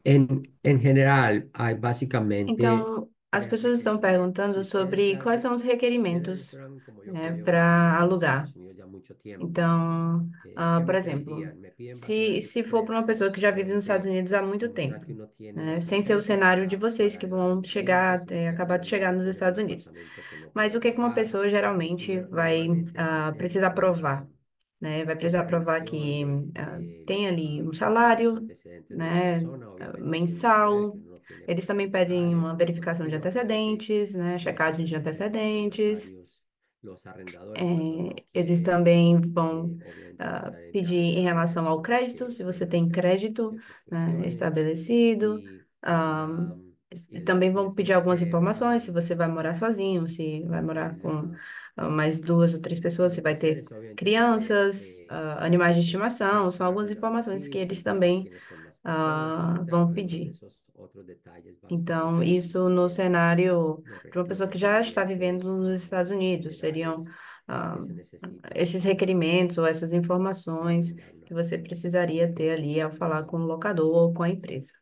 en general, hay básicamente Então, as pessoas estão perguntando sobre quais são os requerimentos, né, para alugar. Então, por exemplo, se for para uma pessoa que já vive nos Estados Unidos há muito tempo, né, sem ser o cenário de vocês que vão chegar, acabar de chegar nos Estados Unidos. Mas o que que uma pessoa geralmente vai precisar provar? Né? Vai precisar provar que tem ali um salário, né, mensal. Eles também pedem uma verificação de antecedentes, né, checagem de antecedentes. Eles também vão pedir em relação ao crédito, se você tem crédito, né, estabelecido. Também vão pedir algumas informações, se você vai morar sozinho, se vai morar com mais 2 ou 3 pessoas, se vai ter crianças, animais de estimação, são algumas informações que eles também vão pedir. Então, isso no cenário de uma pessoa que já está vivendo nos Estados Unidos, seriam esses requerimentos ou essas informações que você precisaria ter ali ao falar com o locador ou com a empresa.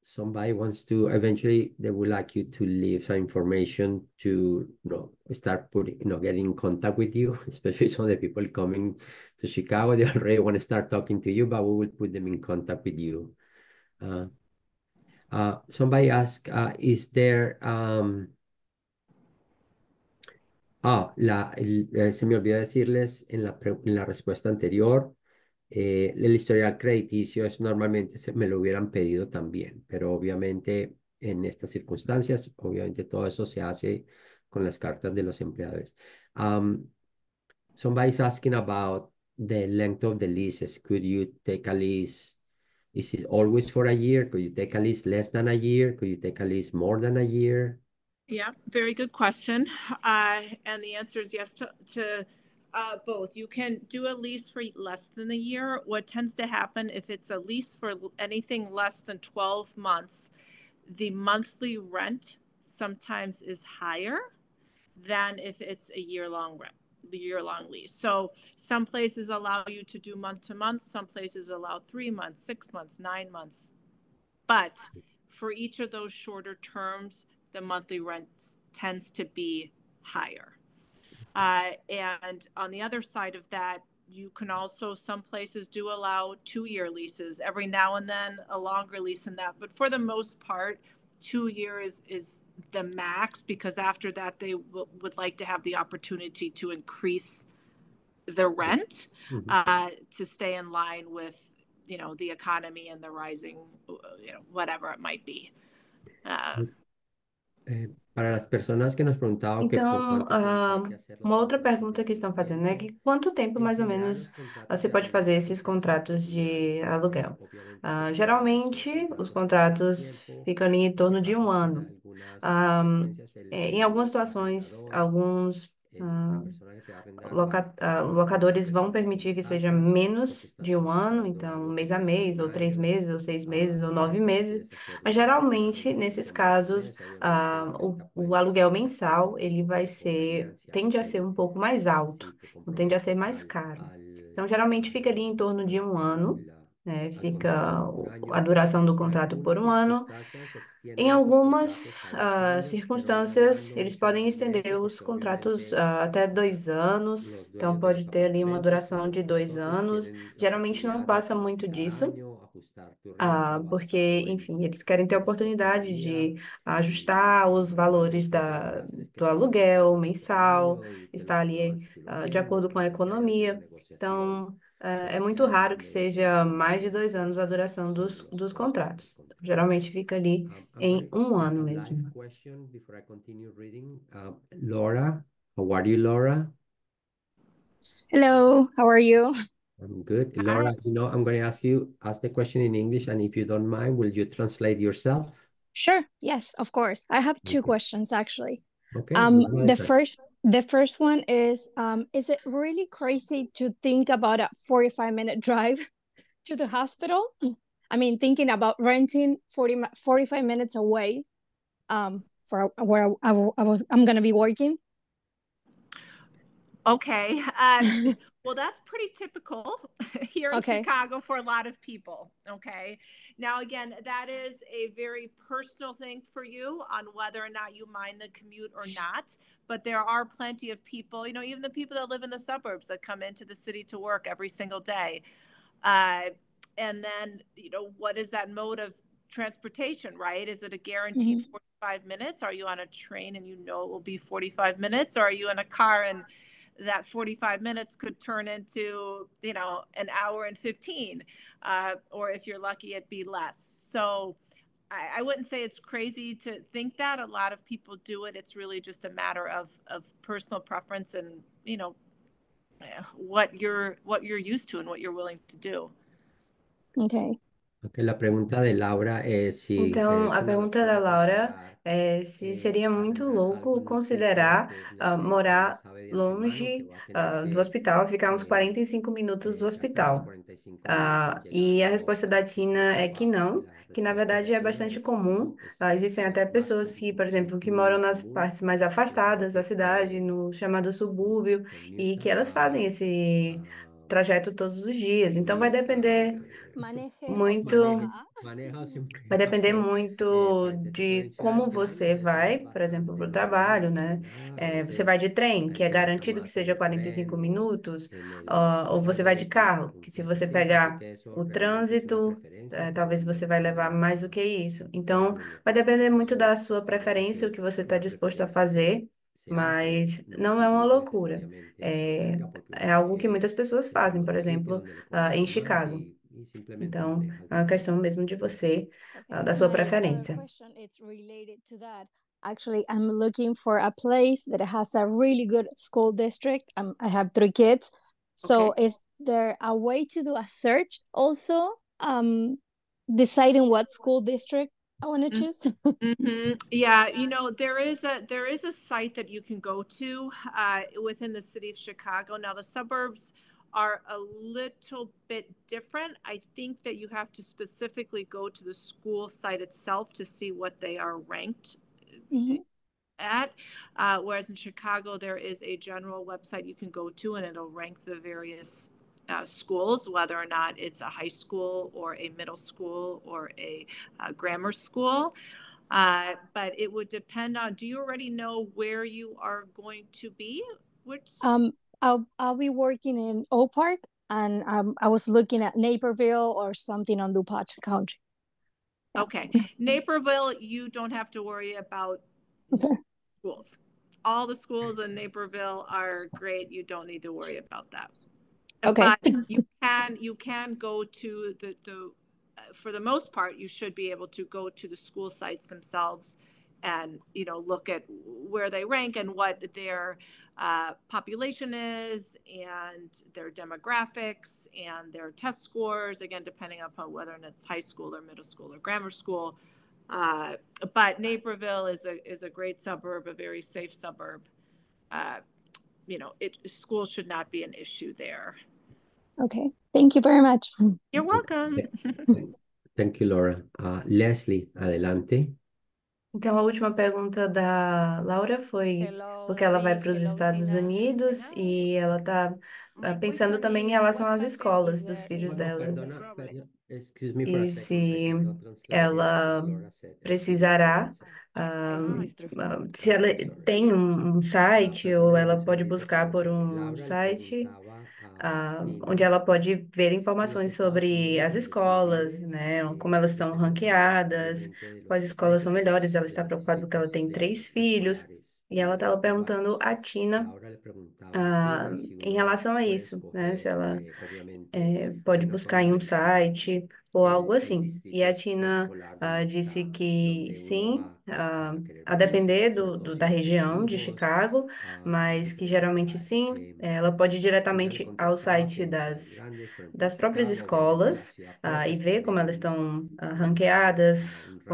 Somebody wants to eventually they would like you to leave some information to start putting getting in contact with you, especially some of the people coming to Chicago. They already want to start talking to you, but we will put them in contact with you. Somebody asked, is there se me olvidó decirles en la respuesta anterior. El historial crediticio es normalmente me lo hubieran pedido también, pero obviamente en estas circunstancias, obviamente todo eso se hace con las cartas de los empleadores. Somebody's asking about the length of the leases. Could you take a lease? Is it always for a year? Could you take a lease less than a year? Could you take a lease more than a year? Yeah, very good question. And the answer is yes to both. You can do a lease for less than a year. What tends to happen if it's a lease for anything less than 12 months, the monthly rent sometimes is higher than if it's a year-long lease. So some places allow you to do month to month. Some places allow 3 months, 6 months, 9 months. But for each of those shorter terms, the monthly rent tends to be higher. And on the other side of that, you can also, some places do allow 2-year leases, every now and then a longer lease than that. But for the most part, 2 years is the max, because after that, they would like to have the opportunity to increase the rent to stay in line with, the economy and the rising, whatever it might be. Para las personas que nos preguntaban Então, uma outra pergunta que estão fazendo é que quanto tempo mais ou menos você pode fazer esses contratos de aluguel? Geralmente, os contratos ficam ali em torno de 1 ano. Em algumas situações, alguns locadores vão permitir que seja menos de 1 ano, então mês a mês, ou 3 meses, ou 6 meses, ou 9 meses. Mas geralmente, nesses casos, o aluguel mensal, ele tende a ser um pouco mais alto, não tende a ser mais caro. Então, geralmente fica ali em torno de 1 ano, né? Fica a duração do contrato por 1 ano. Em algumas circunstâncias, eles podem estender os contratos até 2 anos, então pode ter ali uma duração de 2 anos. Geralmente não passa muito disso, porque, enfim, eles querem ter a oportunidade de ajustar os valores do aluguel mensal, estar ali de acordo com a economia. Então, é muito raro que seja mais de 2 anos a duração dos contratos. Geralmente fica ali em 1 ano mesmo. Laura, how are you, Laura? Hello, how are you? I'm good. Laura, I'm going to ask the question in English, and if you don't mind, will you translate yourself? Sure, yes, of course. I have 2 questions actually. Okay. The first one is it really crazy to think about a 45-minute drive to the hospital? I mean, thinking about renting 45 minutes away for where I'm going to be working. Okay. Well, that's pretty typical here in Chicago for a lot of people. Okay. Now, again, that is a very personal thing for you on whether or not you mind the commute or not. But there are plenty of people, even the people that live in the suburbs that come into the city to work every single day. And then, what is that mode of transportation, right? Is it a guaranteed 45 minutes? Are you on a train and it will be 45 minutes? Or are you in a car and that 45 minutes could turn into, an hour and 15, or if you're lucky, it'd be less. So I wouldn't say it's crazy to think that. A lot of people do it. It's really just a matter of personal preference and, what you're used to and what you're willing to do. Okay. Ok, la pregunta de Laura es si Então, es a una pergunta da locura Laura considerar é se seria muito louco algo en un sitio considerar que uno morar sabe de antemano que longe va a tener do que hospital, ficar uns 45 minutos do gastarse hospital. 45 minutos E a llegando resposta da al sitio de Tina é que trabajo. Y não, la que na respuesta verdade de é Tina bastante es comum. no, es Existem até más, pessoas que, por exemplo, que moram nas común partes mais que la afastadas da gente cidade, no chamado subúrbio, e que commuta elas fazem esse trajeto todos os dias. Então vai y depender Maneje o siempre muito. va. maneja o siempre Vai va, depender ok. muito Pero te puedo de decir como algo, você eso es vai, por exemplo, bastante para o normal, trabalho, no né? pasa nada. A Você vai veces de trem, la que é gente gasta garantido que más en seja el 45 tren o minutos, en el ou você vai de ferry carro, por un que se tiempo de você tiempo, así pegar que eso o realmente es una trânsito, preferencia, talvez pero você vai levar depende mais do que isso. Então, sea lo vai mejor. depender muito Eso da sua a veces preferência, o que es você está una disposto a preferencia que fazer, se hace, mas no, não é uma no loucura. necesariamente É, cerca, porque uno é algo que prefiere muitas pessoas fazem, estar en por otro sitio exemplo, donde le em conviene más Chicago. y simplemente Então, maneja el é uma tiempo. questão mesmo de você, Okay. da sua My other preferência. question is related to that. Actually, I'm looking for a place that has a really good school district. I have 3 kids. So is there a way to do a search also, deciding what school district I want to choose? Yeah, there is a site that you can go to within the city of Chicago. Now, the suburbs are a little bit different. I think that you have to specifically go to the school site itself to see what they are ranked at. Whereas in Chicago, there is a general website you can go to, and it'll rank the various schools, whether or not it's a high school or a middle school or a grammar school. But it would depend on, do you already know where you are going to be? I'll be working in Oak Park, and I was looking at Naperville or something on DuPage County. Okay. Naperville, you don't have to worry about schools. All the schools in Naperville are great. You don't need to worry about that. Okay. But you can go to the for the most part, you should be able to go to the school sites themselves and, look at where they rank and what their population is and their demographics and their test scores, again, depending upon whether it's high school or middle school or grammar school. But Naperville is a great suburb, a very safe suburb. School should not be an issue there. Okay. Thank you very much. You're welcome. Thank you, Laura. Leslie, adelante. Então, a última pergunta da Laura foi porque ela vai para os Estados Unidos e ela está pensando também em relação às escolas dos filhos dela. Excuse me for a E second. I se did not translate ela what Laura said. precisará, se ela tem um site ou ela pode buscar por um site onde ela pode ver informações sobre as escolas, né, como elas estão ranqueadas, quais escolas são melhores. Ela está preocupada porque ela tem 3 filhos e ela estava perguntando a Tina em relação a isso, né, se ela pode buscar em um site ou algo assim. E distrito a Tina escolar donde disse está, que donde uno sim, va a querer a mucho, depender sobre todo da si tiene região de amigos, Chicago, mas que diferentes geralmente lugares sim, que ela pode ir ella me diretamente ao contestaba que site en ciudades grandes, por ejemplo en das próprias Chicago, obviamente la escolas, ciudad propia e ver como tiene elas estão ranqueadas, un ranking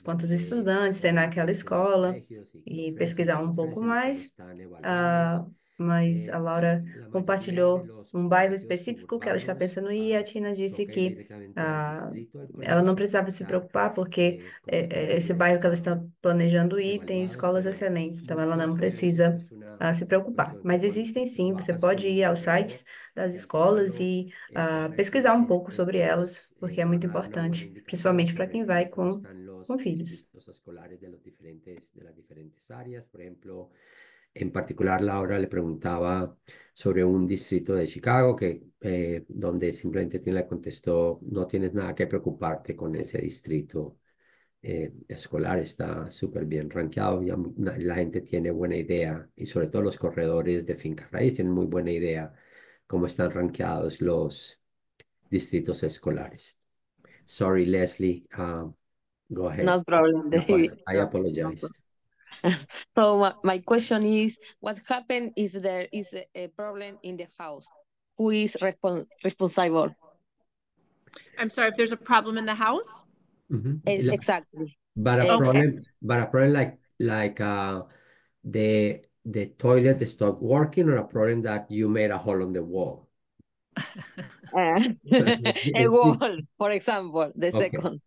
quantos de estudantes tem naquela obviamente los escola, colegios y e pesquisar qué um pouco ofrecen y cómo mais. están evaluados. Ah, mas a Eh, Laura la mayoría de compartilhou los um bairro colegios específico que ela está suburbanos pensando em ir, e a Tina disse toca ir que directamente al ah, distrito del ela não colegio a precisava se preguntar preocupar porque cómo están esse ellos bairro que ela está planejando ir tem evaluados, escolas pero excelentes, então ela mucho não más o menos esto precisa es una se preocupar. cuestión que Mas cuando existem tú sim, você trabajas con pode un ir aos sites corredor das de escolas antemano, e para eso pesquisar um pouco sobre elas, porque é muito nos dará una buena importante, indicación principalmente para sobre quem vai cómo están com los filhos. distritos escolares de las diferentes áreas. Por ejemplo, en particular, Laura le preguntaba sobre un distrito de Chicago donde simplemente le contestó, no tienes nada que preocuparte con ese distrito escolar, está súper bien rankeado, la gente tiene buena idea y sobre todo los corredores de finca raíz tienen muy buena idea cómo están rankeados los distritos escolares. Sorry, Leslie, go ahead. No problem, David. I No, no apologize. problem. So my question is, what happens if there is a problem in the house? Who is responsible? I'm sorry, if there's a problem in the house? Exactly. But Okay. a problem like the toilet stopped working, or a problem that you made a hole on the wall. A Because wall, for example, the okay, second.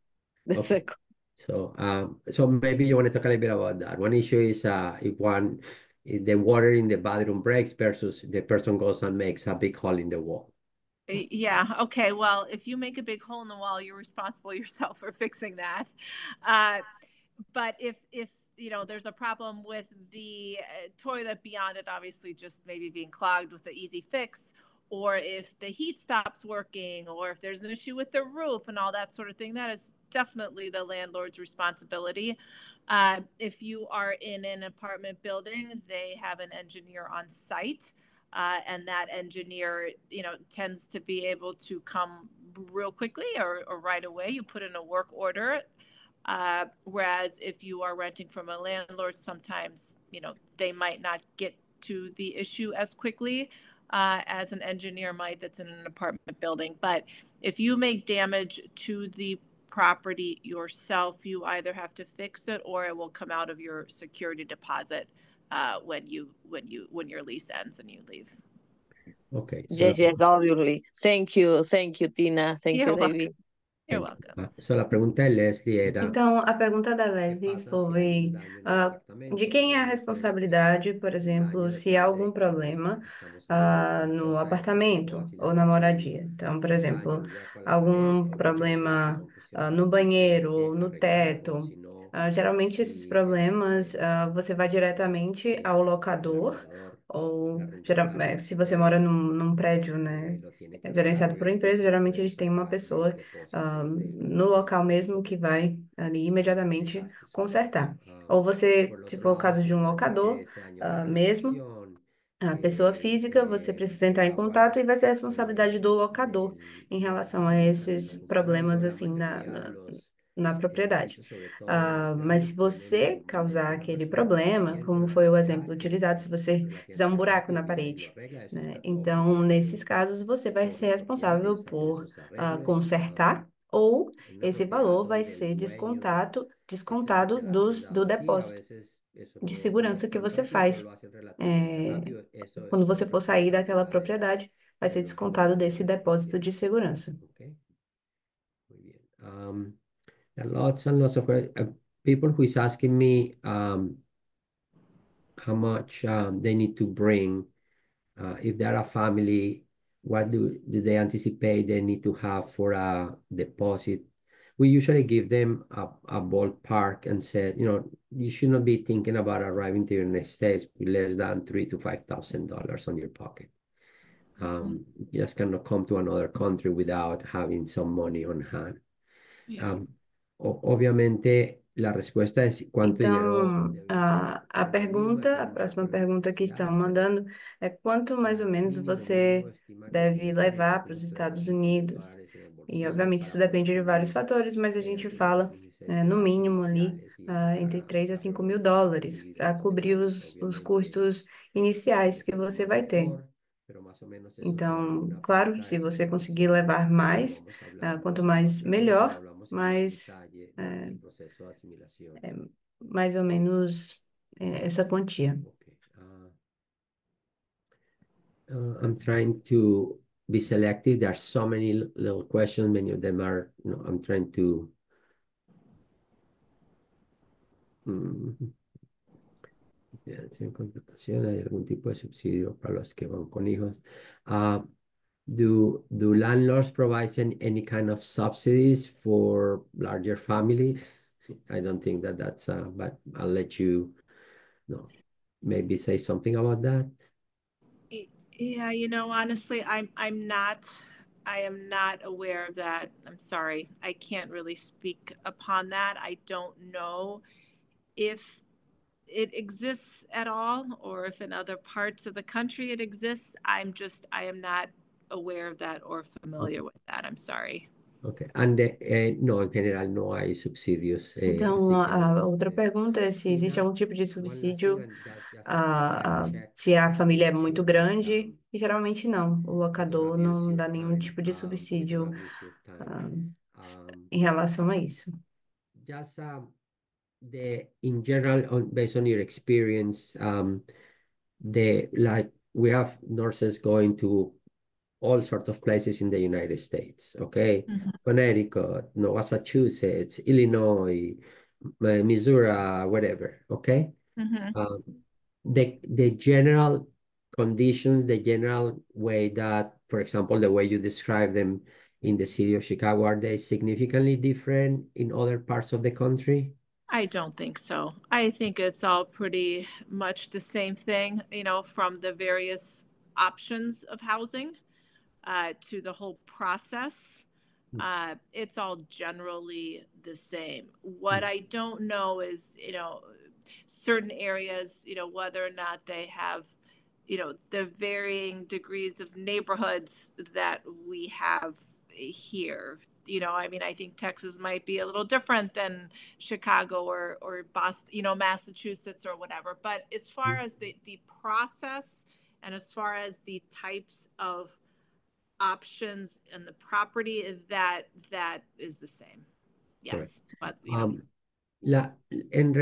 The okay. second. So maybe you want to talk a little bit about that. One issue is if the water in the bathroom breaks versus the person goes and makes a big hole in the wall. Yeah. Okay. Well, if you make a big hole in the wall, you're responsible yourself for fixing that. But if there's a problem with the toilet beyond it, obviously just maybe being clogged with the easy fix, or if the heat stops working, or if there's an issue with the roof and all that sort of thing, that is definitely the landlord's responsibility. If you are in an apartment building, they have an engineer on site. And that engineer, tends to be able to come real quickly or right away. You put in a work order. Whereas if you are renting from a landlord, sometimes, they might not get to the issue as quickly as an engineer might that's in an apartment building. But if you make damage to the property yourself, you either have to fix it or it will come out of your security deposit when your lease ends and you leave. Okay. Yes, obviously. Thank you, Tina. Thank You're you, welcome. David. You're welcome. So la pregunta de Leslie era, Então, a pergunta da ¿qué Leslie pasa si hay un foi daño en el de apartamento? quem é a Obviamente, responsabilidade, por el daño exemplo, se há algum depende, problema estamos hablando de una no cosa es el tipo, apartamento así la ou na lesión, moradia. Então, por el daño, exemplo, el hueco a la pared, algum que muchas veces problema son cuestiones no simples banheiro que ou no arreglar, o teto. si no, Geralmente, esses si el problemas você vai diretamente ao el locador, arrendador, el ou arrendatario, se você mora num prédio, né, lo tiene que arreglar, gerenciado por obviamente empresa, no geralmente puede eles têm uma sacar del pessoa depósito de no local mesmo que vai ali el imediatamente gasto sobre eso. consertar. Ou você, Por el se otro for o lado, caso si de um realmente locador, se dañó la mesmo, calefacción, a pessoa física, você precisa el entrar em agua contato e vai ser a responsabilidade do locador em de la relação a piscina no esses está problemas funcionando, la assim mayoría de los na propriedade. edificios, sobre todo los Mas se grandes, tienen você causar normalmente una aquele persona problema, como independiente foi o ya exemplo que utilizado, se você fizer um relativamente buraco rápido na viene y lo parede, arregla, eso né? está todo Então, nesses casos, você vai ser correspondiente, responsável ellos hacen por esos arreglos. consertar, ou En una esse propiedad valor vai donde el ser dueño es el que descontado te la ha do arrendado a ti, a depósito veces eso de no segurança es que tan você rápido, pero faz lo hacen relativamente é, rápido. Eso quando você son for sair daquela responsabilidades propriedade, vai ser de los descontado dueños desse de esa depósito de propiedad. segurança. Okay, muy bien. There are lots and lots of people who is asking me how much they need to bring. If they're a family, what do they anticipate they need to have for a deposit? We usually give them a ballpark and said, you should not be thinking about arriving to the United States with less than $3,000 to $5,000 on your pocket. You just cannot come to another country without having some money on hand. Yeah. Obviamente, la respuesta es cuánto dinero Então, debe usted a como mínimo pergunta, a dependiendo próxima por las pergunta que estão necesidades, pero mandando é quanto mais ou menos mínimo você estima que deve $15,000 levar para os ustedes Estados tienen en Unidos. dólares en el E, bolsillo obviamente, para isso poder depende de vários cubrir fatores, mas a gente fala, tus no necesidades mínimo ali, iniciales y entre empezar 3 a a 5 mil reorganizar tu dólares vida para en este cobrir país. os Obviamente, custos si iniciais que tienes un poco você más vai ter. mejor, pero más o menos eso te da Então, una claro, pauta de se su você conseguir situación levar y lo mais, vamos hablando quanto y más mais, luego lo melhor, hablamos en más mas detalle é, durante el proceso de asimilación. é mais ou menos essa quantia. Okay. I'm trying to be selective. There are so many little questions. Many of them are, I'm trying to. En contratación, ¿hay algún tipo de subsidio para los que van con hijos? Do landlords provide any kind of subsidies for larger families? I don't think that's, but I'll let you know, maybe say something about that. Yeah, honestly, I am not aware of that. I'm sorry. I can't really speak upon that. I don't know if it exists at all or if in other parts of the country it exists. I am not aware of that or familiar with that. I'm sorry. Okay. And no, en general no hay subsidios, Então, así que no a outra pergunta é se existe Tina, algum tipo de one last thing, subsídio and just I checked se a to família é make muito sure that grande, e geralmente não. O I don't locador abuse não your dá nenhum time. tipo de We don't subsídio, abuse your time. em relação a isso. Just in general, based on your experience, we have nurses going to all sorts of places in the United States, okay? Connecticut, no, Massachusetts, Illinois, Missouri, whatever, okay? Um, the general conditions, the general way that, for example, the way you describe them in the city of Chicago, are they significantly different in other parts of the country? I don't think so. I think it's all pretty much the same thing, from the various options of housing to the whole process. It's all generally the same. What I don't know is, certain areas, whether or not they have, the varying degrees of neighborhoods that we have here. I mean, I think Texas might be a little different than Chicago or Boston, Massachusetts or whatever. But as far as the process and as far as the types of options and the property, that is the same. Yes, but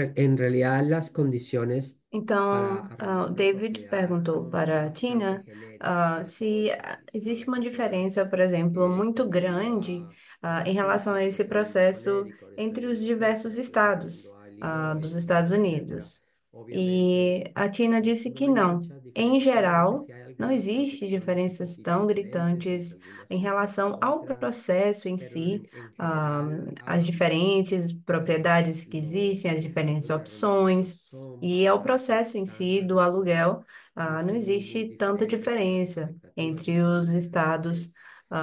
en realidad las condiciones para Então, arrendar una David propiedad perguntou son para bastante Tina, genéricas en todo se el país. Todas existe las uma propiedades diferença, por exemplo, muito todo el mundo grande, a em relação a Massachusetts, esse está yendo a processo Connecticut, está entre os yendo a diversos Texas, está estados, yendo a Illinois, dos Estados etcétera. Unidos. Obviamente, E a Tina disse no que hay não. muchas Em diferencias, solamente geral, si hay não algunas existe protecciones un diferenças poquito tão diferentes entre gritantes algunas em ciudades a relação ao otras, processo em pero si, en general, as diferentes propriedades que existem, as los diferentes montos de arrendamiento opções. son E ao bastante processo em si do estándares, aluguel, no não son muy existe tanta diferentes y las diferença expectativas no entre son os muy estados, diferentes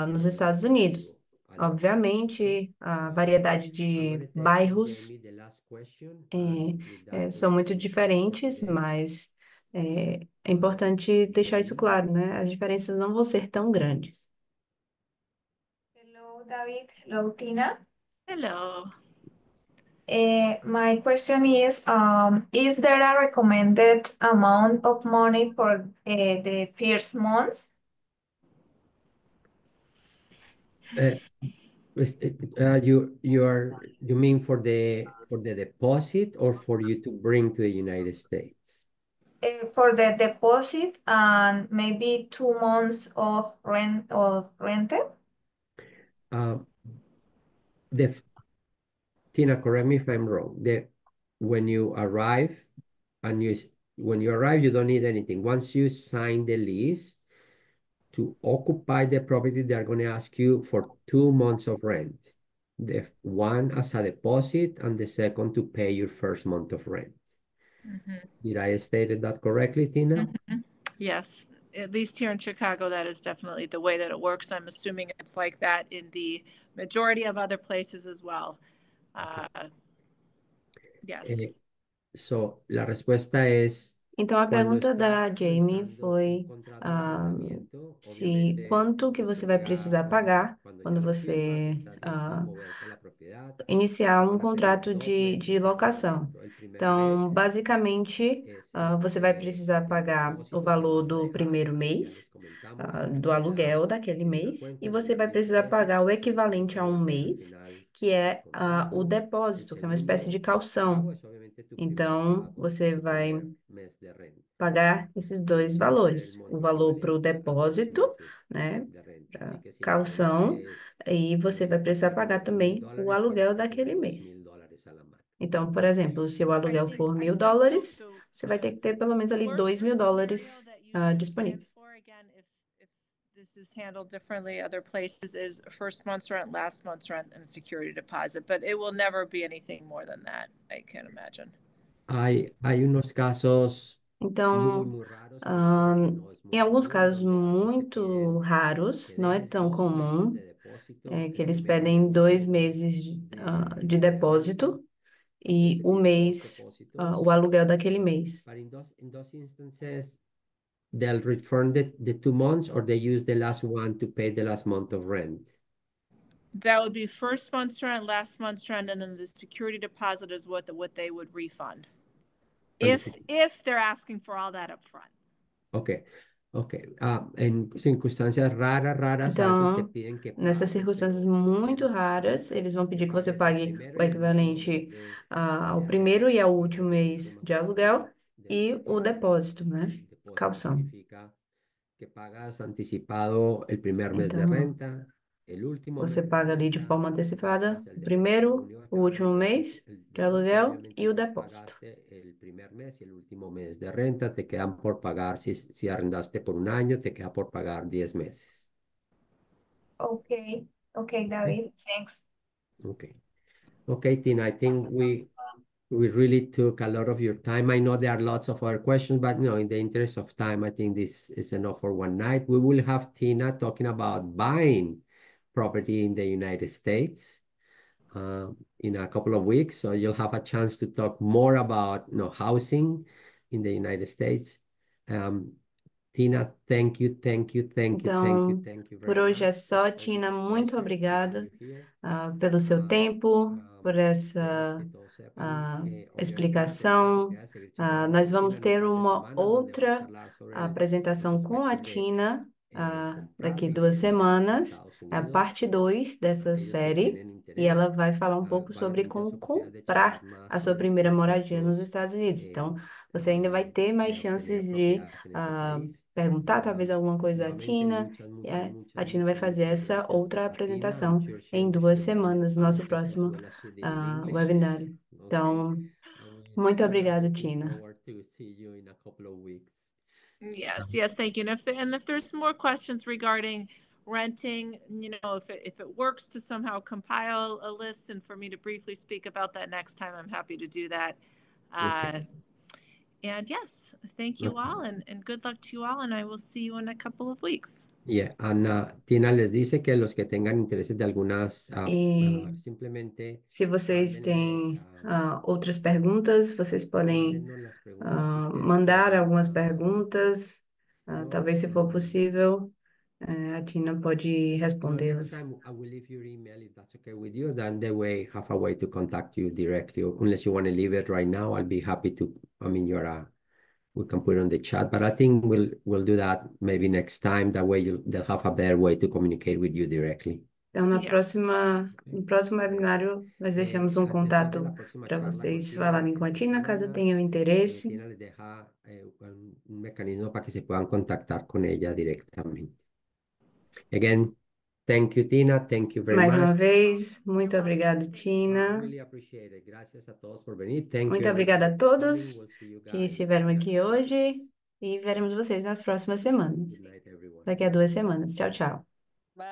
nos en Estados cuanto Unidos. al valor. Okay? Obviamente, a variedade I'm de going to take bairros Jamie the last question, and with that são muito we finish for diferentes, today. mas é importante deixar isso Jamie? claro, né? As diferenças não vão ser tão grandes. Hello, David. Hello, Tina. hello. My question is there a recommended amount of money for the first months? You mean for the deposit or for you to bring to the United States? For the deposit and maybe 2 months of rented? Uh, the Tina, correct me if I'm wrong. When you arrive you don't need anything. Once you sign the lease to occupy the property, they're going to ask you for 2 months of rent. The one as a deposit and the second to pay your first month of rent. Did I stated that correctly, Tina? Yes, at least here in Chicago, that is definitely the way that it works. I'm assuming it's like that in the majority of other places as well. Yes. La respuesta es, Então, a cuando pergunta da estás Jamie pensando un foi contrato de ah, arrendamiento, se obviamente quanto que você vai precisar pagar ya quando lo firmas, você estás listo a moverte a la propiedad, iniciar te um van a pedir contrato 2 meses de de locação. arrendamiento. El primer Então, mes basicamente, es você vai precisar el pagar o depósito que valor vas a do dejar, primeiro que ya les mês, comentamos, do aluguel daquele en una mês, e cuenta, en você unas vai 20 precisar pagar o veces, y equivalente te a um devuelven al mês, final que del é o contrato. El depósito, que é uma espécie de segundo calção. pago es obviamente tu primer Então, pago, você tu vai primer mes de renta. pagar esses Y dois te va a dar el valores, o monto valor para o equivalente a 2 depósito, meses né, de renta. Así para que si la renta calção, es, e você vamos a vai precisar ponerlo, pagar também o $1,000, aluguel tienes que daquele tener mês. $2,000 a la mano. Então, por exemplo, se o aluguel for I think $1.000, so você vai ter que ter pelo menos ali worst case $2.000 scenario that you should disponível. give for, again, if this is handled differently other places, is first month's rent, last month's rent, and security deposit, but it will never be anything more than that, I can't imagine. Hay unos casos Então, muy raros, ah, obviamente, que no es em muy alguns común, casos donde a veces te muito piden raros, que não é dejes tão 2 meses comum, de depósito, que el eles primer pedem mes 2 meses de depósito después e te o piden dos mês, o depósitos. aluguel daquele mês. But in those instances, they'll return the 2 months, or they use the last one to pay the last month of rent. That would be first month's rent, last month's rent, and then the security deposit is what they would refund. And If they're asking for all that up front. Ok, ok. En circunstancias raras, a veces te Então, piden que nessas pagues, circunstâncias pero si muito quieres raras, eles vão que pedir que você pagues el pague primero o y el último mes equivalente ao de primeiro e renta, ao último tú mês no de estás libre aluguel de e o recibir. depósito, né? El depósito Calção. significa que pagas anticipado el primer mes de Então, renta, el último você mes de paga ali de renta, forma antecipada más el o depósito. Lo primeiro, único que o te van a último pedir es mês el de depósito. aluguel Obviamente e o ya depósito. pagaste el primer mes y el último mes de renta, te quedan por pagar, si arrendaste por un año, te queda por pagar 10 meses. Okay, okay, David, thanks. Okay. Okay, Tina, I think we really took a lot of your time. I know there are lots of other questions, but no, in the interest of time, I think this is enough for one night. We will have Tina talking about buying property in the United States in a couple of weeks. So you'll have a chance to talk more about, housing in the United States. Tina, thank you Então, por very hoje é much. só, It's always Tina. a Muito pleasure to have obrigada, you here. pelo seu tempo, por Quiero essa que todos sepan que obviamente la segunda explicação. oportunidad de seguir charlando Nós con vamos Tina en un ter par de uma semanas, donde vamos a outra hablar sobre los apresentação com a aspectos de Tina, comprar daqui 2 vivienda en los semanas, Estados a Unidos, parte 2 dessa aquellos que série, tienen e ela interés. vai falar um pouco Van a sobre tener muchas como oportunidades de charlar comprar más a sua sobre primeira moradia nos aspectos Estados Unidos. eh, Então, você ainda vai ter mais de obtener chances de propiedades en este país. perguntar talvez alguma coisa à Nuevamente, Tina. A Tina vai fazer essa gracias outra a Tina. I'm apresentação sure em she 2 semanas, no speaks nosso Spanish as próximo well as you did in English. webinário. Então, muito We are obrigada, looking Tina. forward to see you in a couple of weeks. Yes, thank you. And if there's more questions regarding renting, if it works to somehow compile a list and for me to briefly speak about that next time, I'm happy to do that. Okay. And yes, thank you all and good luck to you all. And I will see you in a couple of weeks. Yeah, Ana, Tina les dice que los que tengan intereses de algunas, E simplemente se vocês mándenle, têm outras perguntas, vocês podem mándennos las preguntas si ustedes mandar quieren. algumas perguntas. Talvez, se for possível, a Tina pode Next respondê-las. time I will leave your email if that's okay with you. Then the way have a way to contact you directly. Unless you want to leave it right now, I'll be happy to. I mean, we can put it on the chat, but I think we'll do that maybe next time. That way they'll have a better way to communicate with you directly. Então, no próximo webinário, nós deixamos um Después de la contato próxima para charla con vocês Tina falarem en com a 2 Tina, caso semanas, tenham interesse. Tina les deja un mecanismo para que se puedan contactar con ella directamente. Again, thank you, Tina. Thank you very Mais much. uma vez, muito obrigado, I Tina. really appreciate it. Gracias a todos por venir. Thank Muito you obrigada a everybody for coming. todos We'll see you que guys estiveram in a aqui couple of hoje weeks. e veremos vocês nas próximas semanas. Good night, everyone. Daqui a 2 semanas. Tchau, tchau. Bye.